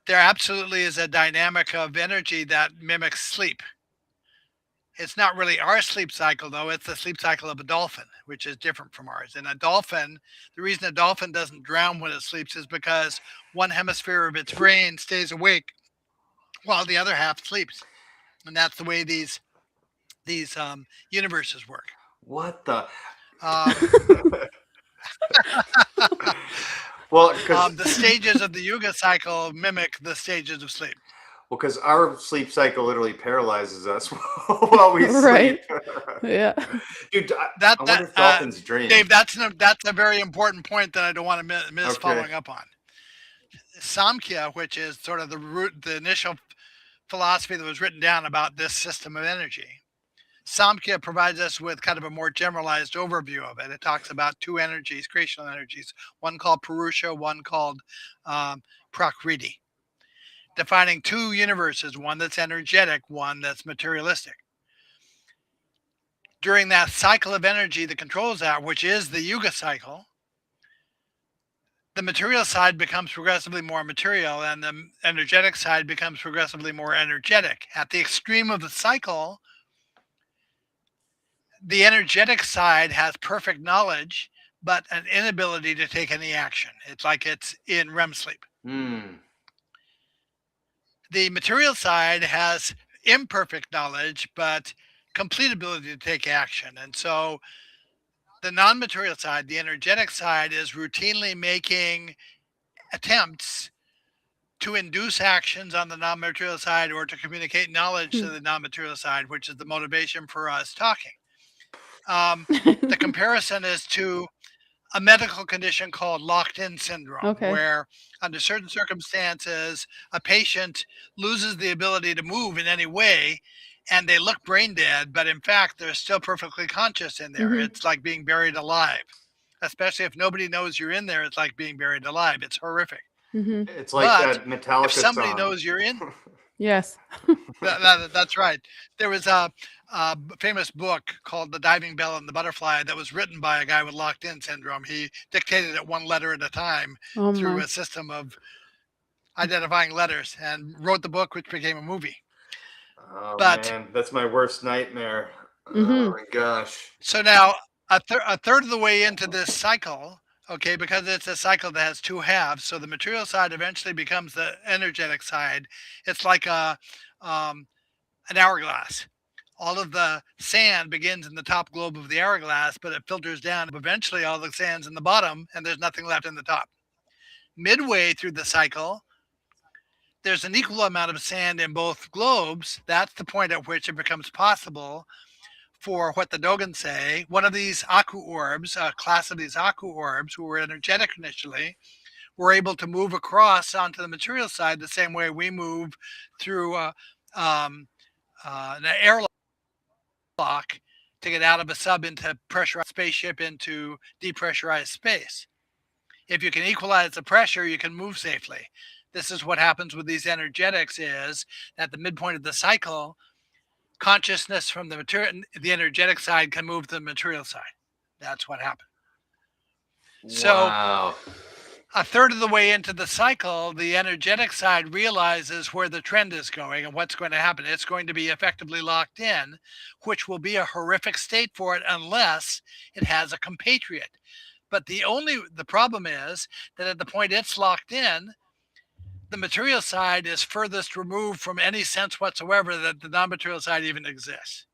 there absolutely is a dynamic of energy that mimics sleep. It's not really our sleep cycle, though. It's the sleep cycle of a dolphin, which is different from ours. And a dolphin, the reason a dolphin doesn't drown when it sleeps is because one hemisphere of its brain stays awake while the other half sleeps. And that's the way these universes work. What the? Well, the stages of the yuga cycle mimic the stages of sleep. Well, because our sleep cycle literally paralyzes us while we sleep. Right. Yeah. Dude, I wonder if dolphins dream. Dave, that's a very important point that I don't want to miss following up on. Samkhya, which is sort of the initial philosophy that was written down about this system of energy. Samkhya provides us with kind of a more generalized overview of it. It talks about two energies, creational energies, one called Purusha, one called Prakriti, defining two universes, one that's energetic, one that's materialistic. During that cycle of energy that controls that, which is the yuga cycle, the material side becomes progressively more material and the energetic side becomes progressively more energetic. At the extreme of the cycle, the energetic side has perfect knowledge, but an inability to take any action. It's like it's in REM sleep. The material side has imperfect knowledge, but complete ability to take action. And so the non-material side, the energetic side, is routinely making attempts to induce actions on the non-material side or to communicate knowledge to the non-material side, which is the motivation for us talking. The comparison is to a medical condition called locked-in syndrome, where under certain circumstances, a patient loses the ability to move in any way and they look brain dead, but in fact, they're still perfectly conscious in there. It's like being buried alive, especially if nobody knows you're in there. It's like being buried alive. It's horrific. It's like that Metallica if somebody song. knows you're in, Yes. That's right. There was a famous book called The Diving Bell and the Butterfly that was written by a guy with locked-in syndrome. He dictated it one letter at a time Oh through my. a system of identifying letters and wrote the book, which became a movie. Oh But man, that's my worst nightmare. Hmm. Oh my gosh. so now a third of the way into this cycle, okay, because it's a cycle that has two halves, so the material side eventually becomes the energetic side. It's like um, an hourglass. All of the sand begins in the top globe of the hourglass, but it filters down. Eventually, all the sand's in the bottom, and there's nothing left in the top. Midway through the cycle, there's an equal amount of sand in both globes. That's the point at which it becomes possible for what the Dogons say, one of these Aku orbs, a class of these Aku orbs who were energetic initially, were able to move across onto the material side the same way we move through an airlock to get out of a sub into pressurized spaceship into depressurized space. If you can equalize the pressure, you can move safely. This is what happens with these energetics is at the midpoint of the cycle, consciousness from the energetic side can move to the material side. That's what happened. So Wow. a third of the way into the cycle, the energetic side realizes where the trend is going and what's going to happen. It's going to be effectively locked in, which will be a horrific state for it unless it has a compatriot. But the problem is that at the point it's locked in, the material side is furthest removed from any sense whatsoever that the non-material side even exists.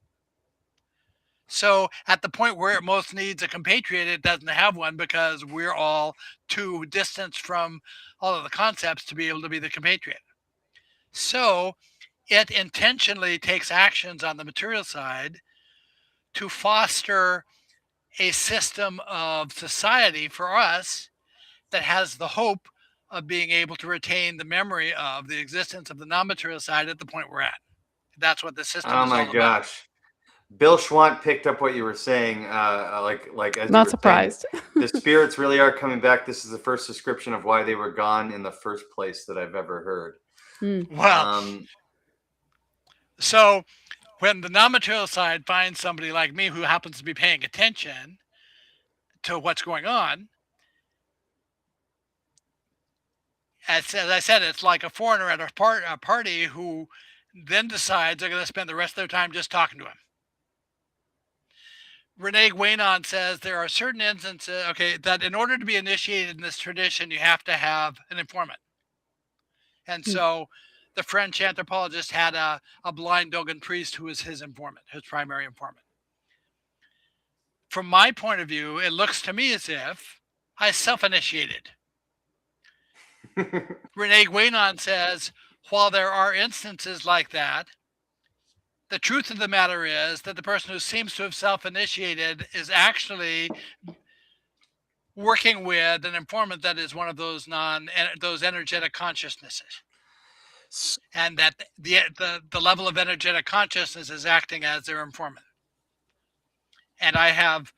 So at the point where it most needs a compatriot, it doesn't have one because we're all too distant from all of the concepts to be able to be the compatriot. So it intentionally takes actions on the material side to foster a system of society for us that has the hope of being able to retain the memory of the existence of the non-material side at the point we're at. That's what the system Oh is my all about. gosh. Bill Schwant picked up what you were saying, like as you Not were saying, surprised. the spirits really are coming back. This is the first description of why they were gone in the first place that I've ever heard. Mm. Well, Um, so when the non-material side finds somebody like me who happens to be paying attention to what's going on, as I said, it's like a foreigner at a party who then decides they're going to spend the rest of their time just talking to him. Renee Guénon says there are certain instances, okay, that in order to be initiated in this tradition, you have to have an informant. And so the French anthropologist had a blind Dogon priest who was his informant, his primary informant. From my point of view, it looks to me as if I self-initiated. Renee Guénon says, while there are instances like that, the truth of the matter is that the person who seems to have self-initiated is actually working with an informant that is one of those energetic consciousnesses, and that the level of energetic consciousness is acting as their informant. And I have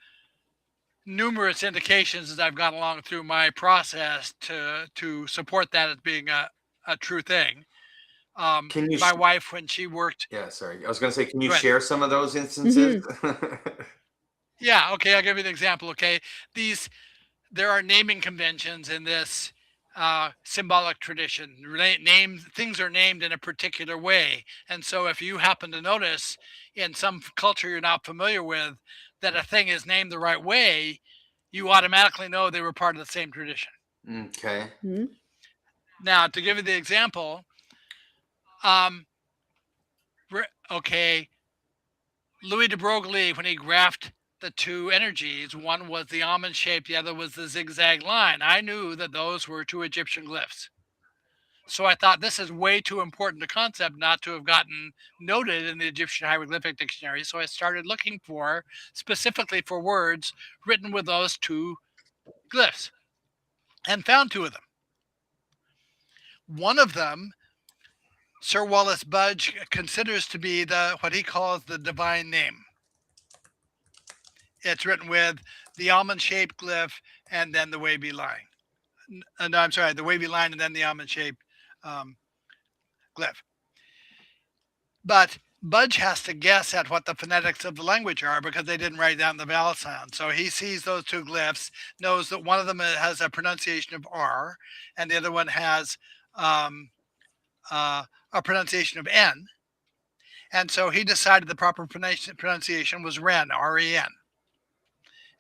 numerous indications as I've gone along through my process to support that as being a true thing. can you? My wife, when she worked, Yeah, sorry. I was going to say, can you go ahead. share some of those instances? Yeah, okay, I'll give you an example. Okay, there are naming conventions in this symbolic tradition. Things are named in a particular way, and so if you happen to notice in some culture you're not familiar with that a thing is named the right way, you automatically know they were part of the same tradition. Okay. Mm-hmm. Now, to give you the example, okay, Louis de Broglie, when he graphed the two energies, one was the almond shape, the other was the zigzag line. I knew that those were two Egyptian glyphs. So I thought this is way too important a concept not to have gotten noted in the Egyptian hieroglyphic dictionary. So I started looking specifically for words written with those two glyphs and found two of them. One of them, Sir Wallace Budge considers to be what he calls the divine name. It's written with the almond-shaped glyph and then the wavy line. No, I'm sorry, the wavy line and then the almond-shaped glyph. But Budge has to guess at what the phonetics of the language are because they didn't write down the vowel sound. So he sees those two glyphs, knows that one of them has a pronunciation of R, and the other one has um, a pronunciation of N. And so he decided the proper pronunciation was Ren, R-E-N.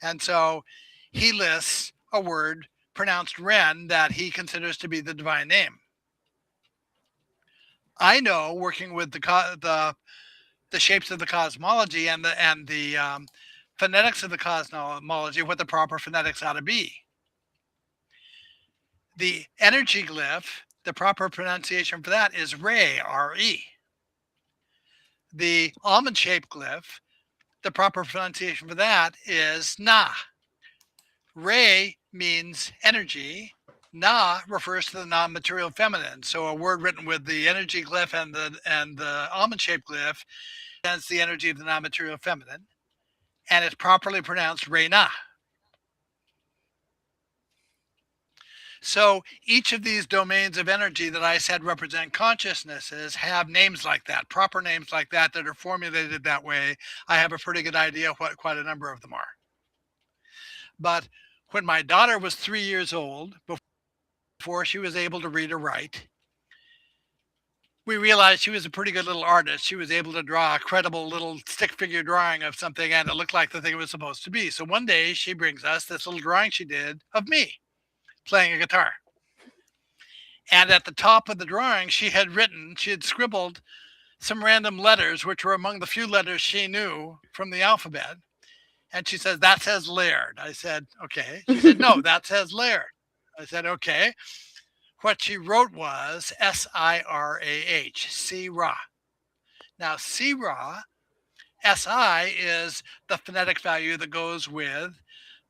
And so he lists a word pronounced Ren that he considers to be the divine name. I know, working with the shapes of the cosmology and the phonetics of the cosmology, what the proper phonetics ought to be. The energy glyph, the proper pronunciation for that is Re, R-E. The almond-shaped glyph, the proper pronunciation for that is Na. Re means energy. Na refers to the non-material feminine. So a word written with the energy glyph and the almond-shaped glyph represents the energy of the non-material feminine, and it's properly pronounced Re-Na. So each of these domains of energy that I said represent consciousnesses have names like that, proper names like that are formulated that way. I have a pretty good idea what quite a number of them are. But when my daughter was 3 years old, before she was able to read or write, we realized she was a pretty good little artist. She was able to draw a credible little stick figure drawing of something, and it looked like the thing it was supposed to be. So one day she brings us this little drawing she did of me playing a guitar. And at the top of the drawing, she had scribbled some random letters, which were among the few letters she knew from the alphabet. And she says, "That says Laird." I said, "Okay." She said, "No, that says Laird." I said, "Okay." What she wrote was S-I-R-A-H, Si-Ra. Now, Si-Ra, S-I is the phonetic value that goes with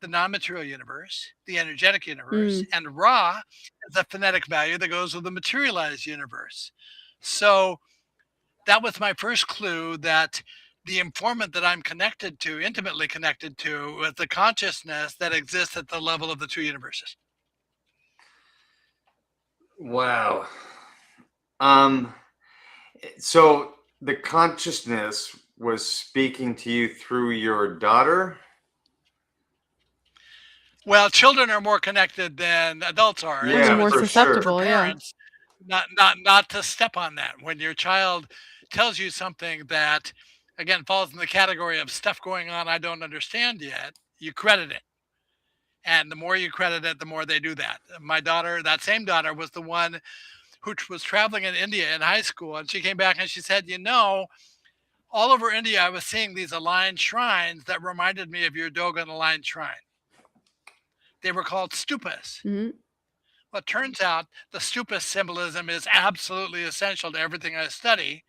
the non-material universe, the energetic universe, and Ra is the phonetic value that goes with the materialized universe. So that was my first clue that the informant that I'm connected to, intimately connected to, was the consciousness that exists at the level of the two universes. Wow. So the consciousness was speaking to you through your daughter? Well, children are more connected than adults are. Yeah, and so more for it's important susceptible, for yeah. parents not to step on that. When your child tells you something that, again, falls in the category of stuff going on I don't understand yet, you credit it. And the more you credit it, the more they do that. My daughter, that same daughter, was the one who was traveling in India in high school. And she came back and she said, all over India, I was seeing these aligned shrines that reminded me of your Dogon aligned shrine. They were called stupas. Mhm. Well, it turns out the stupa symbolism is absolutely essential to everything I study,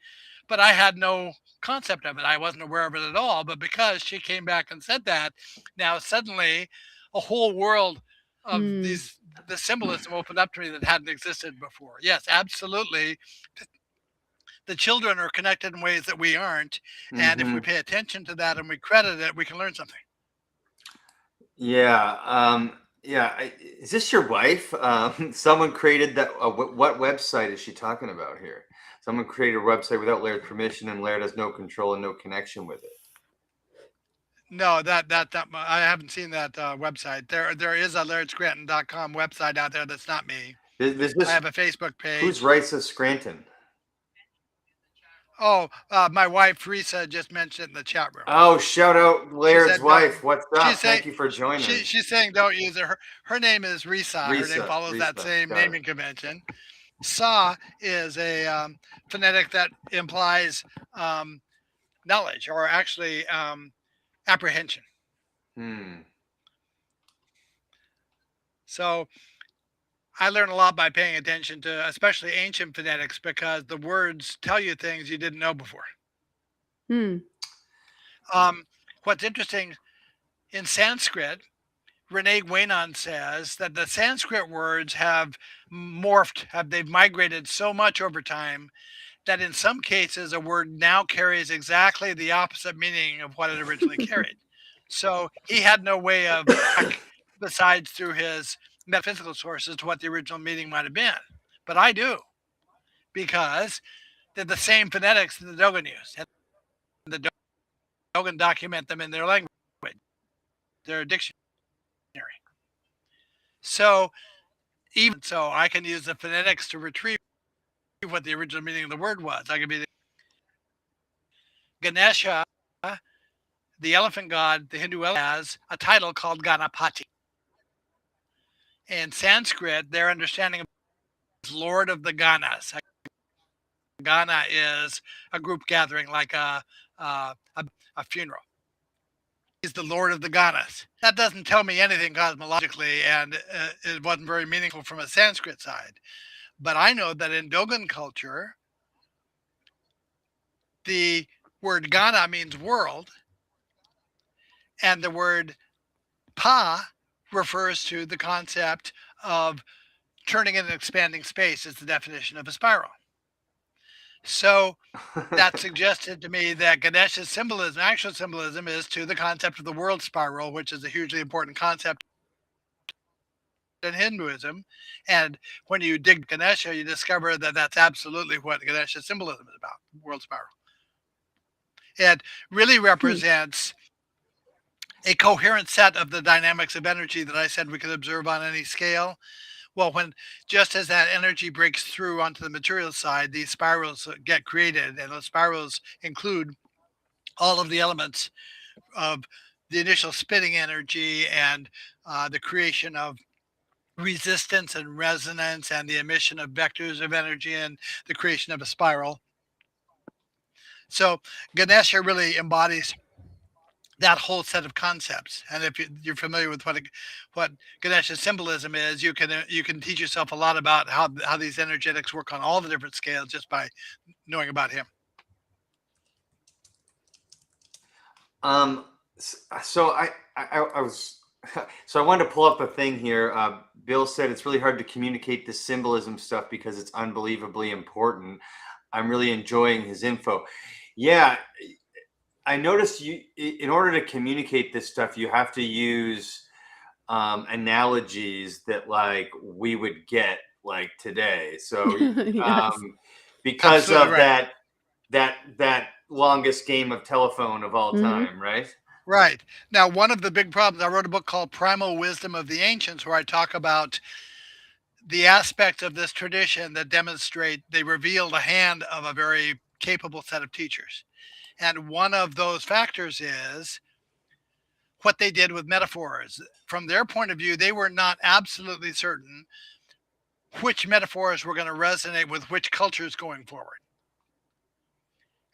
but I had no concept of it. I wasn't aware of it at all. But because she came back and said that, now suddenly a whole world of the symbolism opened up to me that hadn't existed before. Yes, absolutely. The children are connected in ways that we aren't. And if we pay attention to that and we credit it, we can learn something. Yeah. Is this your wife? Someone created that. What website is she talking about here? Someone created a website without Laird's permission, and Laird has no control and no connection with it. No, that I haven't seen that website. There is a LairdScranton.com website out there that's not me. I have a Facebook page. Whose writes a Scranton? Oh, my wife Risa just mentioned in the chat room. Oh, shout out Laird's wife. What's up? Thank you for joining. She's saying don't use it. Her name is Risa. Her name follows that same naming convention. Sa is a phonetic that implies knowledge, or actually apprehension. So I learn a lot by paying attention to especially ancient phonetics, because the words tell you things you didn't know before. What's interesting, in Sanskrit, Renee Guénon says that the Sanskrit words have they've migrated so much over time that in some cases a word now carries exactly the opposite meaning of what it originally carried. So he had no way of, besides through his metaphysical sources, to what the original meaning might have been. But I do, because They're the same phonetics that the Dogon used. And the Dogon document them in their language, their dictionary. So even so, I can use the phonetics to retrieve what the original meaning of the word was. I could be Ganesha, the elephant god, the Hindu elephant, has a title called Ganapati. In Sanskrit, their understanding of is Lord of the Ganas. A Gana is a group gathering, like a funeral. He's the Lord of the Ganas. That doesn't tell me anything cosmologically, and it wasn't very meaningful from a Sanskrit side. But I know that in Dogon culture, the word Gana means world, and the word Pa refers to the concept of turning and expanding space is the definition of a spiral. So that suggested to me that Ganesha's symbolism, actual symbolism, is to the concept of the world spiral, which is a hugely important concept in Hinduism. And when you dig Ganesha, you discover that that's absolutely what Ganesha's symbolism is about, world spiral. It really represents a coherent set of the dynamics of energy that I said we could observe on any scale. Well, when just as that energy breaks through onto the material side, these spirals get created, and those spirals include all of the elements of the initial spinning energy and the creation of resistance and resonance and the emission of vectors of energy and the creation of a spiral. So Ganesha really embodies that whole set of concepts. And if you're familiar with what Ganesha's symbolism is, you can teach yourself a lot about how these energetics work on all the different scales just by knowing about him. So I was so I wanted to pull up a thing here. Bill said it's really hard to communicate the symbolism stuff because it's unbelievably important. I'm really enjoying his info. Yeah, I noticed you, in order to communicate this stuff, you have to use analogies that like we would get like today. So Yes. because Absolutely of right. that longest game of telephone of all Mhm. time, right? Right. Now, one of the big problems, I wrote a book called Primal Wisdom of the Ancients, where I talk about the aspects of this tradition that demonstrate they reveal the hand of a very capable set of teachers. And one of those factors is what they did with metaphors. From their point of view, they were not absolutely certain which metaphors were going to resonate with which cultures going forward.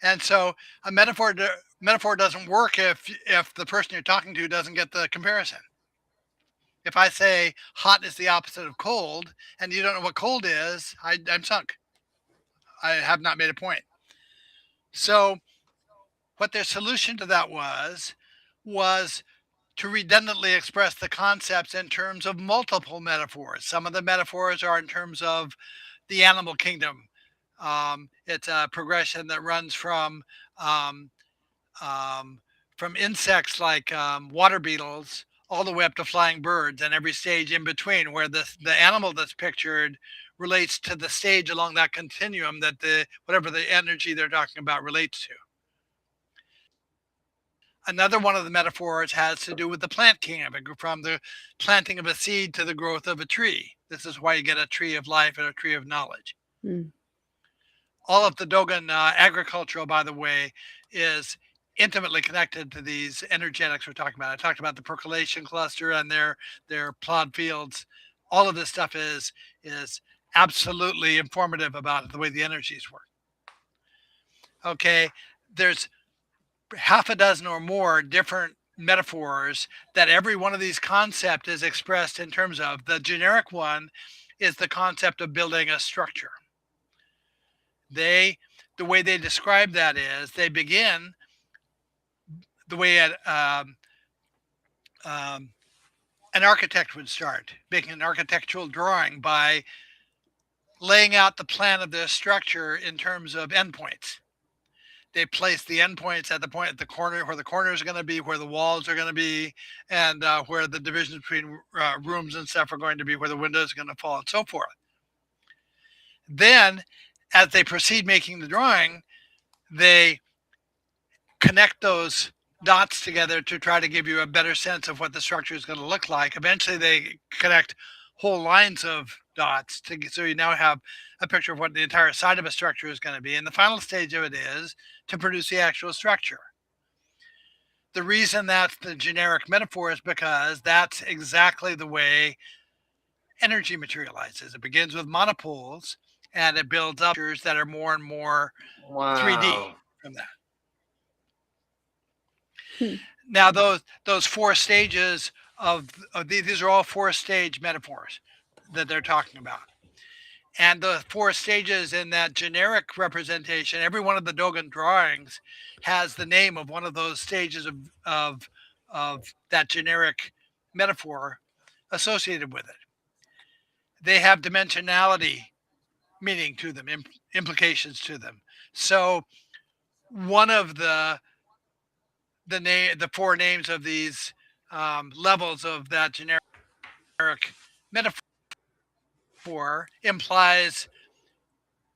And so a metaphor doesn't work if the person you're talking to doesn't get the comparison. If I say hot is the opposite of cold and you don't know what cold is, I'm sunk. I have not made a point. So what their solution to that was to redundantly express the concepts in terms of multiple metaphors. Some of the metaphors are in terms of the animal kingdom. It's a progression that runs um, from insects like water beetles all the way up to flying birds, and every stage in between, where the animal that's pictured relates to the stage along that continuum that whatever the energy they're talking about relates to. Another one of the metaphors has to do with the plant kingdom, from the planting of a seed to the growth of a tree. This is why you get a tree of life and a tree of knowledge. Mm. All of the Dogon agricultural, by the way, is intimately connected to these energetics we're talking about. I talked about the percolation cluster and their plowed fields. All of this stuff is absolutely informative about the way the energies work. Okay, there's half a dozen or more different metaphors that every one of these concepts is expressed in terms of. The generic one is the concept of building a structure. The way they describe that is they begin the way an architect would start, making an architectural drawing by laying out the plan of their structure in terms of endpoints. They place the endpoints at the corner where the corner is going to be, where the walls are going to be, and where the divisions between rooms and stuff are going to be, where the windows are going to fall, and so forth. Then, as they proceed making the drawing, they connect those dots together to try to give you a better sense of what the structure is going to look like. Eventually, they connect whole lines of dots so you now have a picture of what the entire side of a structure is going to be. And the final stage of it is to produce the actual structure. The reason that's the generic metaphor is because that's exactly the way energy materializes. It begins with monopoles and it builds up that are more and more 3D from that. Now, those 4 stages of these are all 4-stage metaphors that they're talking about. And the 4 stages in that generic representation, every one of the Dogen drawings has the name of one of those stages of that generic metaphor associated with it. They have dimensionality meaning to them, implications to them. So one of the 4 names of these levels of that generic metaphor implies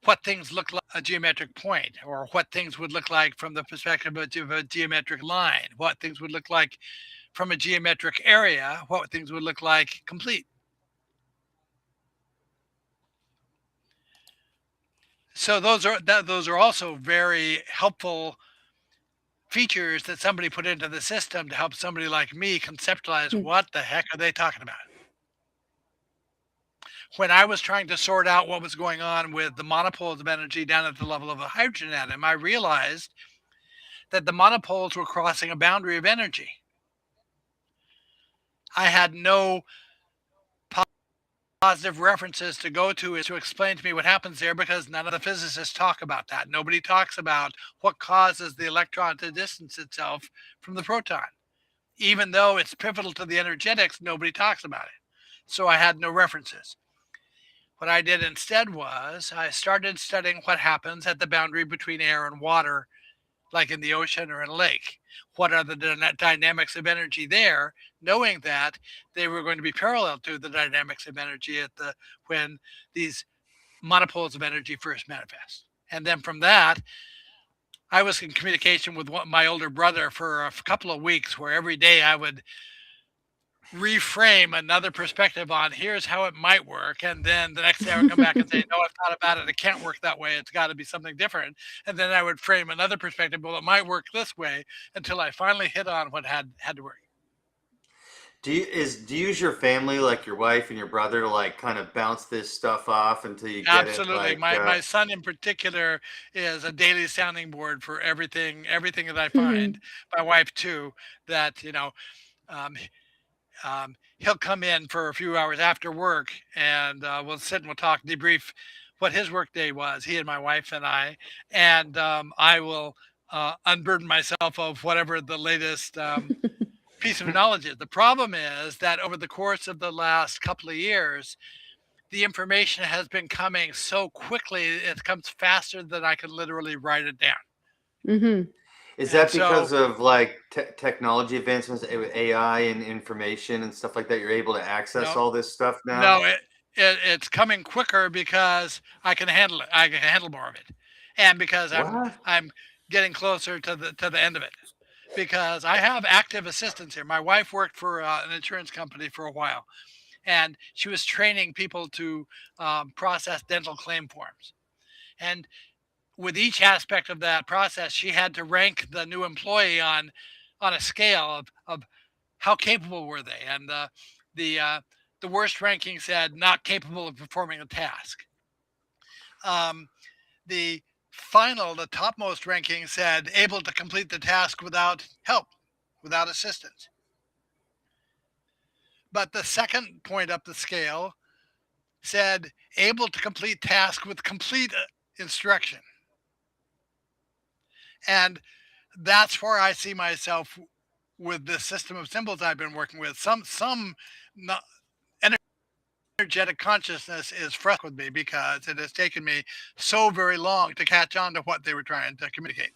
what things look like a geometric point, or what things would look like from the perspective of a geometric line, what things would look like from a geometric area, what things would look like complete. So those are also very helpful features that somebody put into the system to help somebody like me conceptualize what the heck are they talking about. When I was trying to sort out what was going on with the monopoles of energy down at the level of a hydrogen atom, I realized that the monopoles were crossing a boundary of energy. I had no positive references to go to explain to me what happens there, because none of the physicists talk about that. Nobody talks about what causes the electron to distance itself from the proton. Even though it's pivotal to the energetics, nobody talks about it. So I had no references. What I did instead was I started studying what happens at the boundary between air and water, like in the ocean or in a lake. What are the dynamics of energy there, knowing that they were going to be parallel to the dynamics of energy when these monopoles of energy first manifest. And then from that, I was in communication with my older brother for a couple of weeks, where every day I would reframe another perspective on here's how it might work, and then the next day I would come back and say, no, I've thought about it, it can't work that way, it's got to be something different. And then I would frame another perspective, well, it might work this way, until I finally hit on what had to work. Do you use your family, like your wife and your brother, to like kind of bounce this stuff off until you get Absolutely. it? Like, My son in particular is a daily sounding board for everything that I find. My wife too, that he'll come in for a few hours after work, and we'll sit and we'll talk, debrief what his work day was, he and my wife and I, and I will unburden myself of whatever the latest piece of knowledge is. The problem is that over the course of the last couple of years, the information has been coming so quickly, it comes faster than I can literally write it down. Is that because of like technology advancements with AI and information and stuff like that? You're able to access all this stuff now? No, it's coming quicker because I can handle it. I can handle more of it, and because I'm getting closer to the end of it. Because I have active assistants here. My wife worked for an insurance company for a while, and she was training people to process dental claim forms. And with each aspect of that process, she had to rank the new employee on a scale of how capable were they. And the worst ranking said not capable of performing a task. The topmost ranking said able to complete the task without help, without assistance. But the second point up the scale said able to complete task with complete instruction. And that's where I see myself with this system of symbols I've been working with. Some energetic consciousness is frustrating with me because it has taken me so very long to catch on to what they were trying to communicate.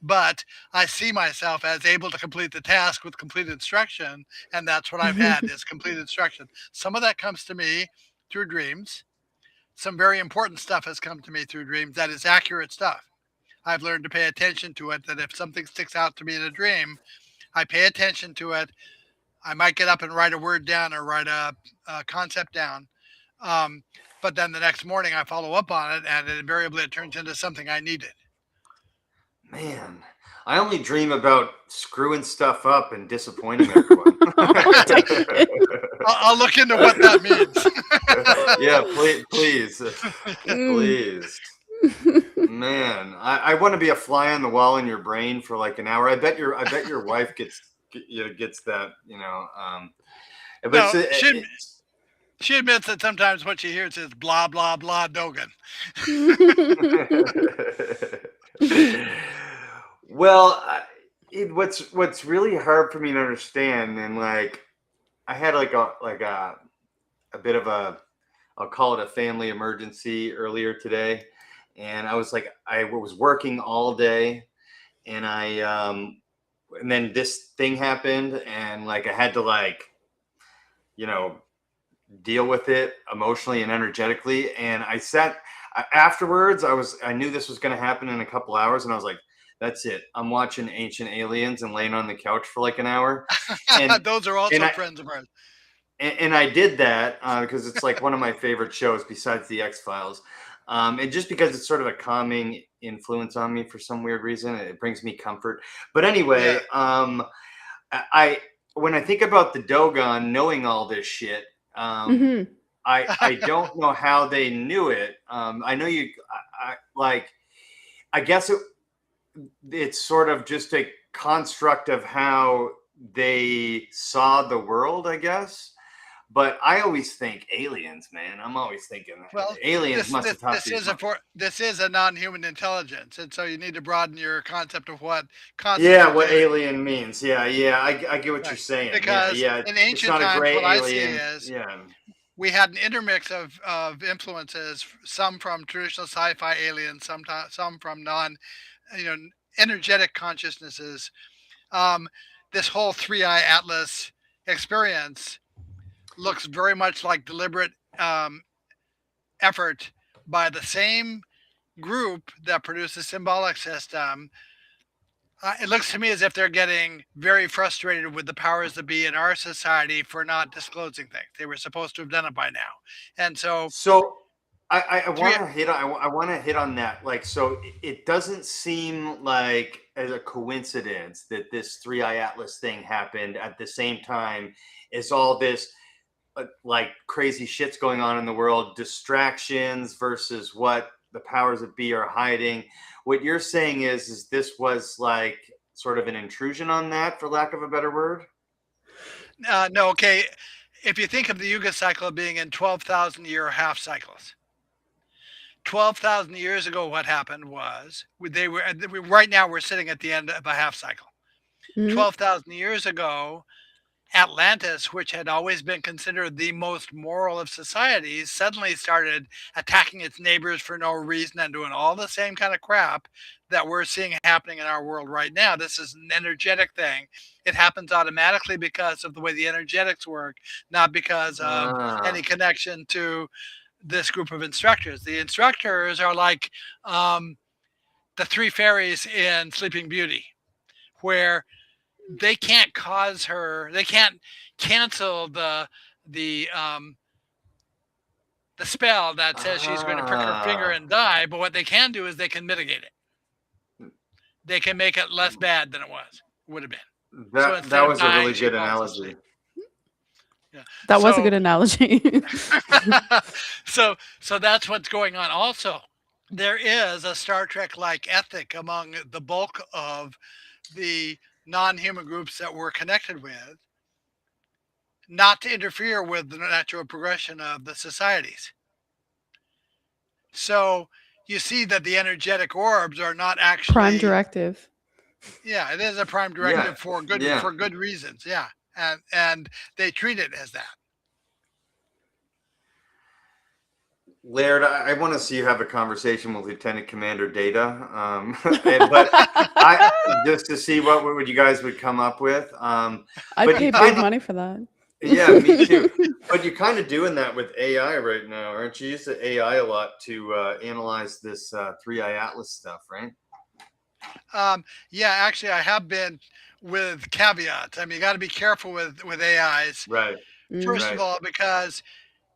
But I see myself as able to complete the task with complete instruction, and that's what I've had is complete instruction. Some of that comes to me through dreams. some very important stuff has come to me through dreams that is accurate stuff. I've learned to pay attention to it, that if something sticks out to me in a dream, I pay attention to it. I might get up and write a word down or write a concept down. Um, but then the next morning I follow up on it, and invariably it turns into something I needed. Man, I only dream about screwing stuff up and disappointing everyone. I'll look into what that means. Yeah, please, please. Man, I want to be a fly on the wall in your brain for like an hour. I bet your wife gets that. But No, she admits that sometimes what she hears is blah blah blah Dogan. Well, what's really hard for me to understand, and like I had like a bit of a, I'll call it a family emergency earlier today, and I was working all day, and and then this thing happened, and like I had to deal with it emotionally and energetically, and afterwards I knew this was going to happen in a couple hours, and I was like, that's it. I'm watching Ancient Aliens and laying on the couch for like an hour. And those are also friends of ours. And I did that because it's like one of my favorite shows besides the X-Files. And just because it's sort of a calming influence on me for some weird reason, it brings me comfort. But anyway, when I think about the Dogon knowing all this shit, I don't know how they knew it. I know I guess it's sort of just a construct of how they saw the world, I guess. But I always think aliens, man. I'm always thinking aliens must have taught this is a non-human intelligence, and so you need to broaden your concept of what what alien means. Yeah, I get what you're saying. Because in ancient times, what I see is we had an intermix of influences, some from traditional sci-fi aliens, some from energetic consciousnesses. This whole three-eye atlas experience looks very much like deliberate effort by the same group that produced the symbolic system. It looks to me as if they're getting very frustrated with the powers that be in our society for not disclosing things. They were supposed to have done it by now, and so I want to hit on that. Like, so it doesn't seem like as a coincidence that this three-eye atlas thing happened at the same time as all this like crazy shit's going on in the world, distractions versus what the powers that be are hiding. What you're saying is this was like sort of an intrusion on that, for lack of a better word? No, okay. If you think of the Yuga cycle being in 12,000 year half cycles, 12,000 years ago, what happened was right now we're sitting at the end of a half cycle. 12,000 years ago, Atlantis, which had always been considered the most moral of societies, suddenly started attacking its neighbors for no reason and doing all the same kind of crap that we're seeing happening in our world right now. This is an energetic thing. It happens automatically because of the way the energetics work, not because of any connection to this group of instructors. The instructors are like the three fairies in Sleeping Beauty, where they can't they can't cancel the spell that says she's going to prick her finger and die, but what they can do is they can mitigate it. They can make it less bad than would have been. That was a really good analogy. Yeah. That was a good analogy. So that's what's going on. Also, there is a Star Trek-like ethic among the bulk of the non-human groups that we're connected with, not to interfere with the natural progression of the societies. So you see that the energetic orbs are not actually prime directive. Yeah, it is a prime directive for good reasons. Yeah, and they treat it as that. Laird, I want to see you have a conversation with Lieutenant Commander Data, but just to see what you guys would come up with. I'd pay big money for that. Yeah, me too. But you're kind of doing that with AI right now, aren't you? You use the AI a lot to analyze this three-eye atlas stuff, right? Yeah, actually, I have been with caveats. I mean, you got to be careful with AIs. Right, First Mm. of right. all, because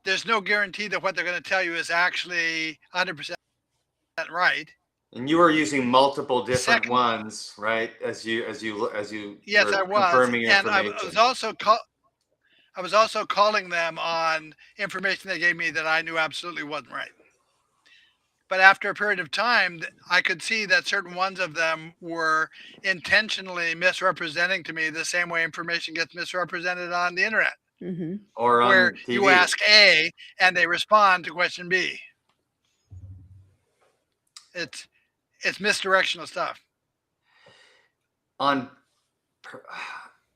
there's no guarantee that what they're going to tell you is actually 100% right. And you were using multiple different Second, ones, right? As you yes, were I was, confirming and information. I was also calling them on information they gave me that I knew absolutely wasn't right. But after a period of time, I could see that certain ones of them were intentionally misrepresenting to me the same way information gets misrepresented on the internet, Mhm. Or where on you TV. ask A and they respond to question B. It's it's misdirectional stuff. On per-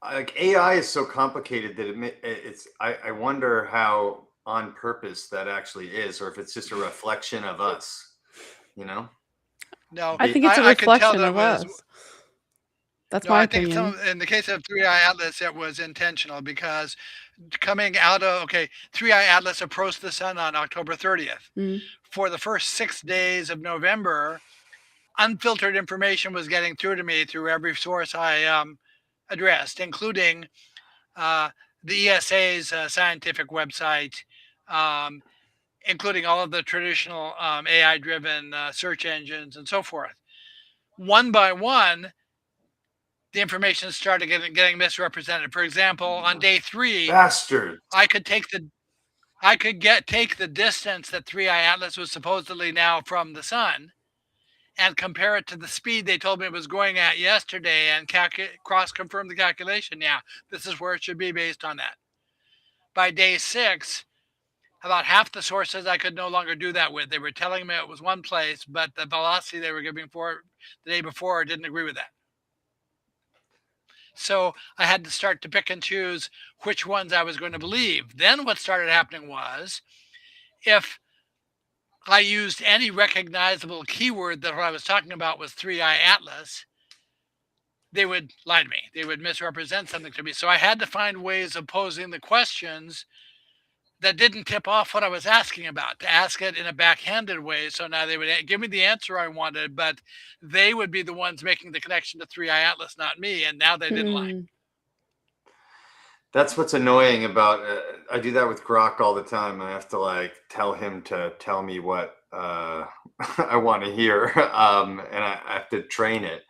like AI is so complicated that it's I wonder how on purpose that actually is, or if it's just a reflection of us, you know? No, I The think it's a I could tell reflection that it of was us. That's no, my I think opinion. in the case of Three Eye Atlas, it was intentional because coming out of Three Eye Atlas approached the sun on October 30th. Mm. For the first 6 days of November, unfiltered information was getting through to me through every source I addressed, including uh, the ESA's scientific website, um, including all of the traditional AI-driven search engines and so forth. One by one, the information started getting misrepresented. For example, on day 3, bastard. I could take the distance that Three Eye Atlas was supposedly now from the sun and compare it to the speed they told me it was going at yesterday and cross confirm the calculation. Yeah, this is where it should be based on that. By day 6, about half the sources I could no longer do that with. They were telling me it was one place, but the velocity they were giving for it the day before didn't agree with that. So I had to start to pick and choose which ones I was going to believe. Then what started happening was if I used any recognizable keyword that what I was talking about was Three Eye Atlas, they would lie to me. They would misrepresent something to me. So I had to find ways of posing the questions that didn't tip off what I was asking about, to ask it in a backhanded way. So now they would give me the answer I wanted, but they would be the ones making the connection to Three Eye Atlas, not me. And now they didn't lie. Mm. That's what's annoying about I do that with Grok all the time. I have to like tell him to tell me what I want to hear, and I have to train it.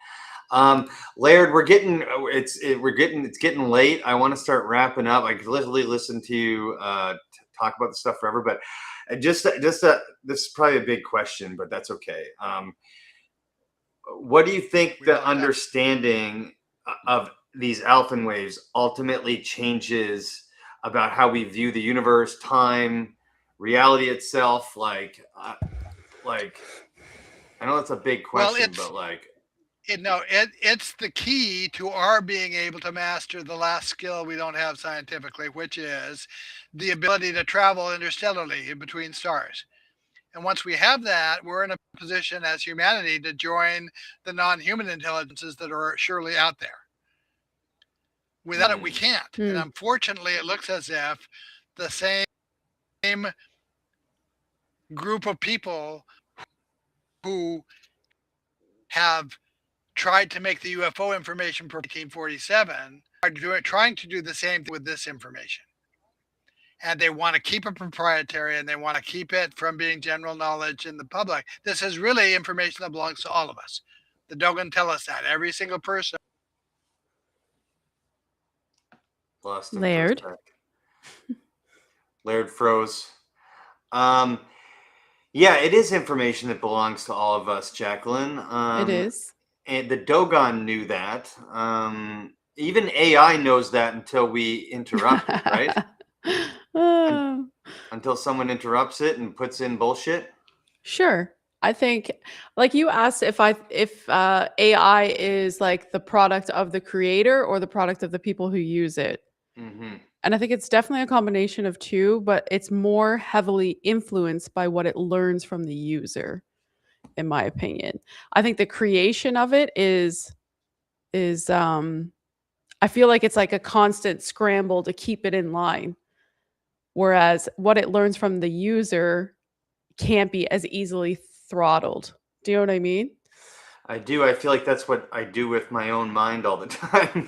Laird, it's getting late. I want to start wrapping up. I could literally listen to you talk about the stuff forever, but this is probably a big question, but that's okay. What do you think We the love that. understanding of these alpha waves ultimately changes about how we view the universe, time, reality itself? Like I know that's a big Well, question, but like, it's the key to our being able to master the last skill we don't have scientifically, which is the ability to travel interstellarly in between stars. And once we have that, we're in a position as humanity to join the non-human intelligences that are surely out there. Without it, we can't. And Mm. unfortunately, it looks as if the same group of people who have tried to make the UFO information for 1947 are trying to do the same thing with this information. And they want to keep it proprietary and they want to keep it from being general knowledge in the public. This is really information that belongs to all of us. The Dogon tell us that every single person. lost him for a Laird. sec. Laird froze. Um, yeah, it is information that belongs to all of us, Jacqueline. It is. And the Dogon knew that. Even AI knows that until we interrupt it, right? Oh, Until someone interrupts it and puts in bullshit. sure. I think, like you asked, if AI is like the product of the creator or the product of the people who use it. Hmm. And I think it's definitely a combination of two, but it's more heavily influenced by what it learns from the user, in my opinion. I think the creation of it is I feel like it's like a constant scramble to keep it in line. Whereas what it learns from the user can't be as easily throttled. Do you know what I mean? I do. I feel like that's what I do with my own mind all the time.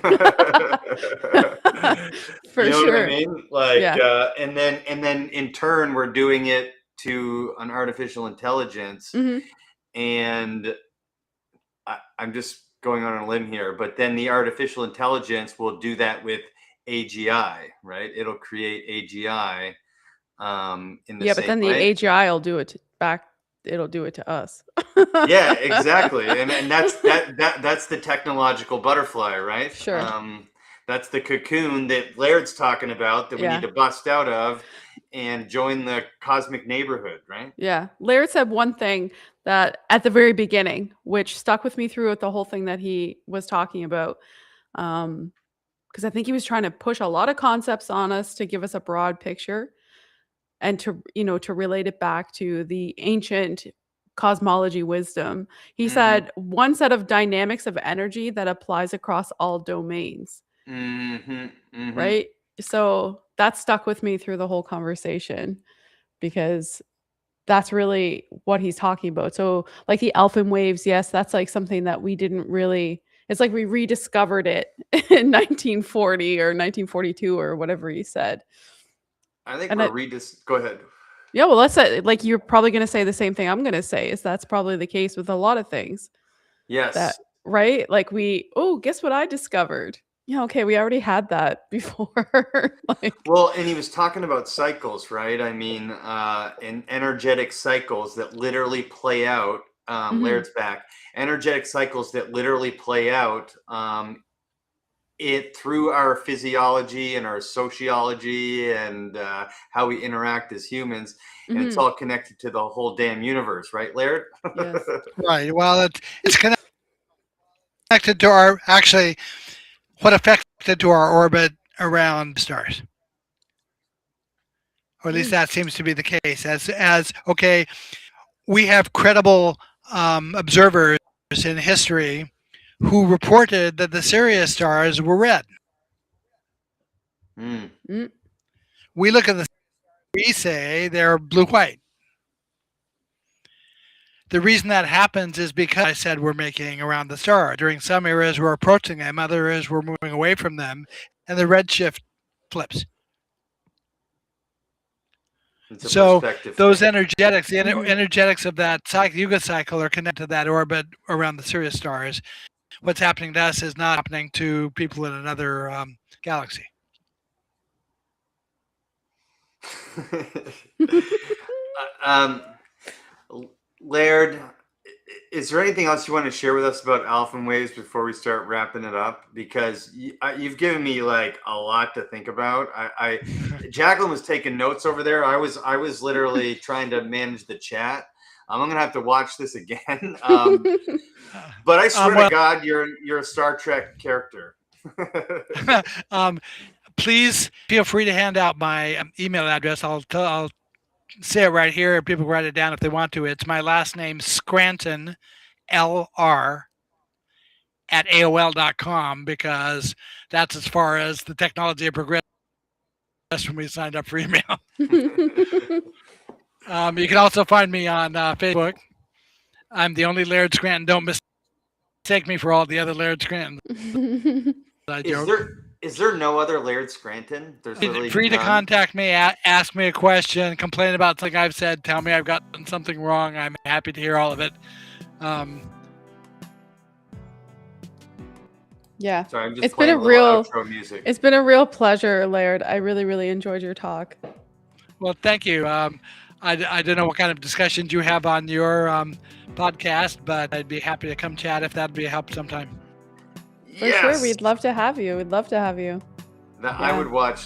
For You know what I sure. mean? Like, Yeah. and then in turn, we're doing it to an artificial intelligence, Mhm. and I'm just going on a limb here, but then the artificial intelligence will do that with AGI, right? It'll create AGI in the Yeah, but same then the way. AGI will do it back. It'll do it to us. Yeah, exactly. And that's the technological butterfly, right? Sure. That's the cocoon that Laird's talking about that we need Yeah. to bust out of and join the cosmic neighborhood, right? Yeah. Laird said one thing that at the very beginning, which stuck with me throughout the whole thing that he was talking about. Because I think he was trying to push a lot of concepts on us to give us a broad picture and to, to relate it back to the ancient cosmology wisdom. He Mm-hmm. said one set of dynamics of energy that applies across all domains, Mm-hmm. Mm-hmm. right? So that stuck with me through the whole conversation because that's really what he's talking about. So like the alpha waves, yes, that's like something that we didn't really, it's like we rediscovered it in 1940 or 1942 or whatever he said. I think And we're go ahead. yeah, well, that's it. Like you're probably going to say the same thing I'm going to say is that's probably the case with a lot of things that, Yes. right? Like guess what I discovered? Yeah, okay, we already had that before. Like, Well, and he was talking about cycles, right? I mean, and energetic cycles that literally play out. mhm. Laird's back. Energetic cycles that literally play out it through our physiology and our sociology and how we interact as humans, and it's Mhm. all connected to the whole damn universe, right, Laird? Yes. Right. Well, it's connected to our actually what affected to our orbit around stars, or at least Mm. that seems to be the case. As okay, we have credible observers in history who reported that the Sirius stars were red. Mm. Mm. We look at the we say they're blue white. The reason that happens is because I said we're making around the star. During some eras we're approaching them, other eras we're moving away from them, and the redshift flips. It's a So perspective those thing. energetics, the Mhm. energetics of that Yuga cycle are connected to that orbit around the Sirius stars. What's happening to us is not happening to people in another galaxy. um, Laird, is there anything else you want to share with us about alpha waves before we start wrapping it up? Because you've given me like a lot to think about. Jacqueline was taking notes over there. I was literally trying to manage the chat. I'm gonna have to watch this again. But I swear to God, you're a Star Trek character. Please feel free to hand out my email address. I'll say it right here. People can write it down if they want to. It's my last name, Scranton, LR, at AOL.com, because that's as far as the technology had progressed when we signed up for email. You can also find me on Facebook. I'm the only Laird Scranton. Don't mistake me for all the other Laird Scrantons. I joke. Is there no other Laird Scranton? There's literally Free to none? contact me, ask me a question, complain about something I've said, tell me I've gotten something wrong. I'm happy to hear all of it. Yeah. Sorry, I'm just It's been a playing real outro music. It's been a real pleasure, Laird. I really, really enjoyed your talk. Well, thank you. I don't know what kind of discussions you have on your podcast, but I'd be happy to come chat if that'd be a help sometime. For sure, we'd love to have you. We'd love to have you. I would watch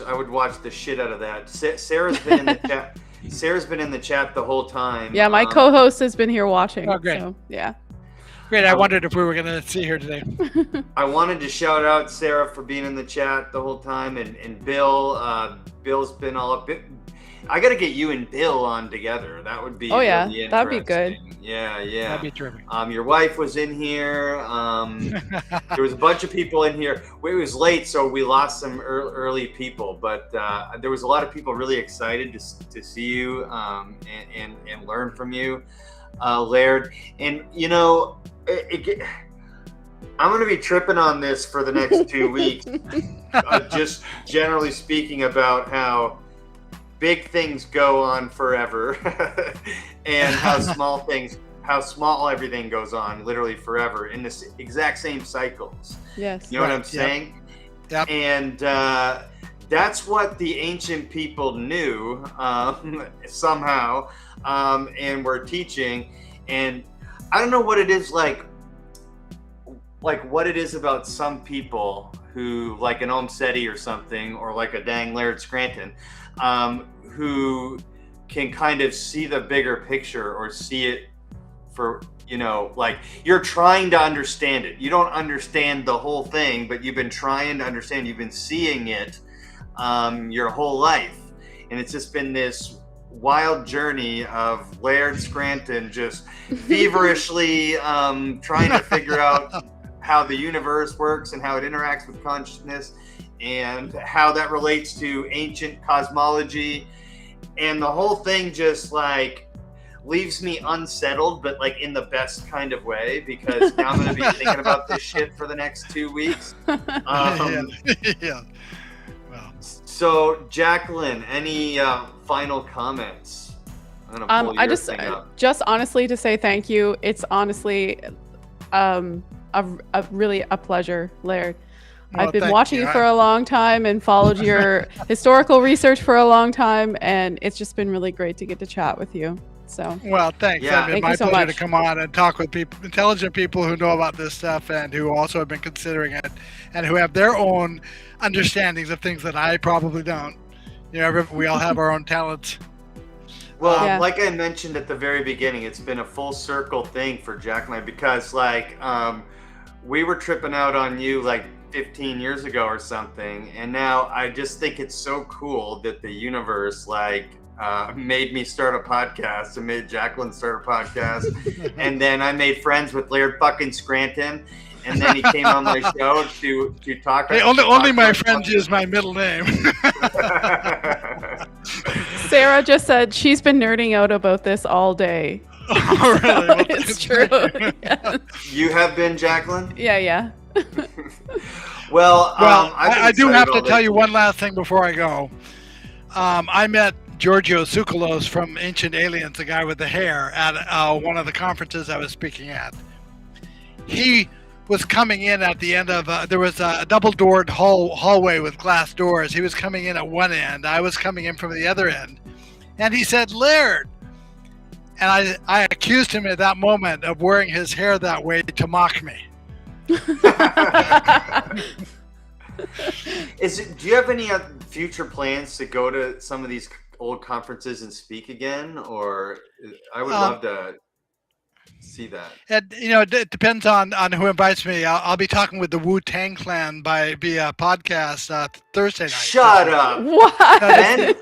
the shit out of that. Sarah's been in the chat. Sarah's been in the chat the whole time. Yeah, my co-host has been here watching. Oh, great. So, yeah. Great. I wondered if we were going to see her today. I wanted to shout out Sarah for being in the chat the whole time, and Bill. Bill's been all up. I got to get you and Bill on together. That would be Oh yeah, really that'd be good. interesting. Yeah. That'd be terrific. Your wife was in here. There was a bunch of people in here. It was late, so we lost some early people, but there was a lot of people really excited to see you and learn from you, Laird. And I'm going to be tripping on this for the next 2 weeks, just generally speaking about how big things go on forever and how small everything goes on literally forever in this exact same cycles. Yes. You know what I'm saying? Yep. And that's what the ancient people knew somehow, and were teaching. And I don't know what it is like what it is about some people who, like an Seti or something, or like a dang Laird Scranton, who can kind of see the bigger picture, or see it for, like you're trying to understand it. You don't understand the whole thing, but you've been trying to understand. You've been seeing it your whole life. And it's just been this wild journey of Laird Scranton just feverishly trying to figure out how the universe works and how it interacts with consciousness, and how that relates to ancient cosmology. And the whole thing just like leaves me unsettled, but like in the best kind of way, because now I'm going to be thinking about this shit for the next 2 weeks. Yeah. Well. So Jacqueline, any final comments? I'm gonna pull your thing up. Just honestly to say thank you. It's honestly really a pleasure, Laird. I've been watching you for a long time and followed your historical research for a long time, and it's just been really great to get to chat with you. So well, thanks. Yeah. It's been my pleasure to come on and talk with people, intelligent people who know about this stuff and who also have been considering it, and who have their own understandings of things that I probably don't. We all have our own talents. Well, like I mentioned at the very beginning, it's been a full circle thing for Jack and I, because we were tripping out on you like 15 years ago or something, and now I just think it's so cool that the universe made me start a podcast and made Jacqueline start a podcast. And then I made friends with Laird fucking Scranton, and then he came on my show to talk. Hey, only my friends use my middle name. Sarah just said she's been nerding out about this all day. Oh, really? Well, it's true. Yes. You have been, Jacqueline? Yeah. Well, I do have to tell you one last thing before I go. I met Giorgio Tsoukalos from Ancient Aliens, the guy with the hair, at one of the conferences I was speaking at. He was coming in at the end of, there was a double-doored hallway with glass doors. He was coming in at one end. I was coming in from the other end. And he said, "Laird." And I accused him at that moment of wearing his hair that way to mock me. Do you have any future plans to go to some of these old conferences and speak again? Or I would love to see that. It depends on who invites me. I'll be talking with the Wu-Tang Clan via podcast Thursday night. Shut up. What?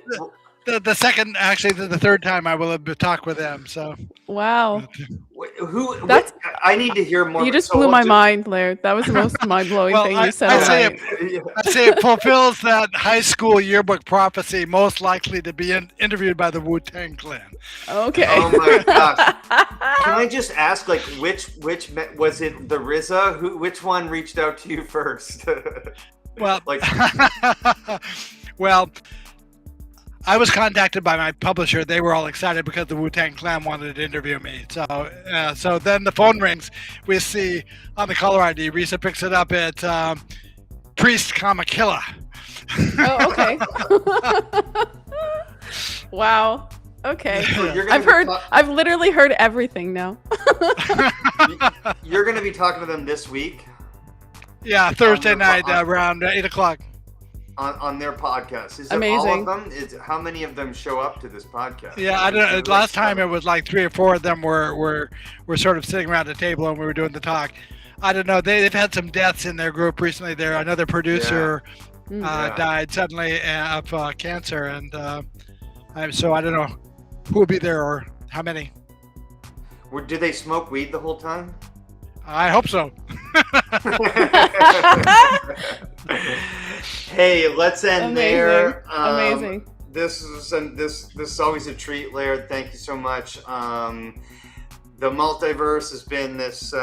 The second, actually, the third time I will talk with them. So wow. I need to hear more. You just blew my mind, Laird. That was the most mind-blowing thing you said. I'd say it fulfills that high school yearbook prophecy, most likely to be interviewed by the Wu-Tang Clan. Okay. Oh my gosh. Can I just ask, which was it? The RZA? Which one reached out to you first? Well, well, I was contacted by my publisher. They were all excited because the Wu-Tang Clan wanted to interview me. So then the phone rings. We see on the caller ID, Risa picks it up. It's Priest, Killer. Oh, okay. Wow. Okay. So I've literally heard everything now. You're going to be talking to them this week? Yeah, Thursday night around 8 o'clock. On their podcast. Is it amazing? All of them? How many of them show up to this podcast? Yeah, I don't know. Last time it was like 3 or 4 of them were sort of sitting around the table and we were doing the talk. I don't know. They've had some deaths in their group recently. Another producer died suddenly of cancer, and so I don't know who will be there or how many. Did they smoke weed the whole time? I hope so. Hey, let's end there. Amazing. This is always a treat, Laird. Thank you so much. The multiverse has been this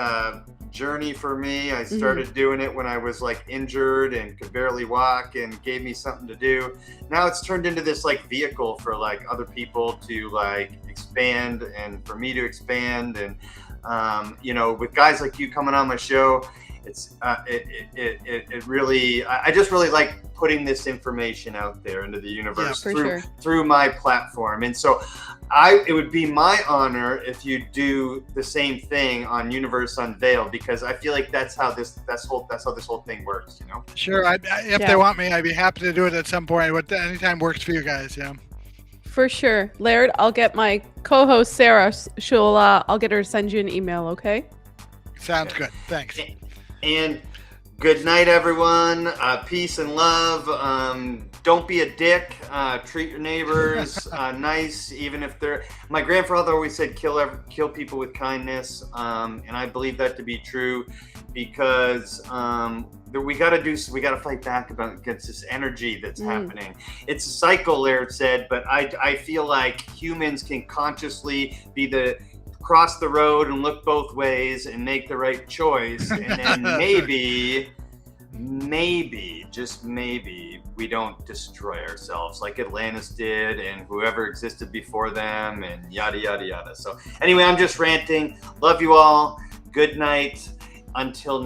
journey for me. I started doing it when I was like injured and could barely walk, and gave me something to do. Now it's turned into this like vehicle for like other people to like expand, and for me to expand. And you know, with guys like you coming on my show, it's it really, I just really like putting this information out there into the universe through my platform. And so it would be my honor if you do the same thing on Universe Unveiled, because I feel like that's how this whole thing works, you know? Sure. If they want me, I'd be happy to do it at some point. Anytime works for you guys. Yeah. For sure. Laird, I'll get my co-host Sarah. I'll get her to send you an email, okay? Sounds good. Thanks. And good night, everyone. Peace and love. Don't be a dick. Treat your neighbors nice, even if they're. My grandfather always said, kill people with kindness, and I believe that to be true, because we got to fight back against this energy that's happening. It's a cycle, Laird said, but I feel like humans can consciously cross the road and look both ways and make the right choice, and then maybe, just maybe, we don't destroy ourselves like Atlantis did and whoever existed before them, and yada yada yada. So anyway, I'm just ranting. Love you all. Good night. Until next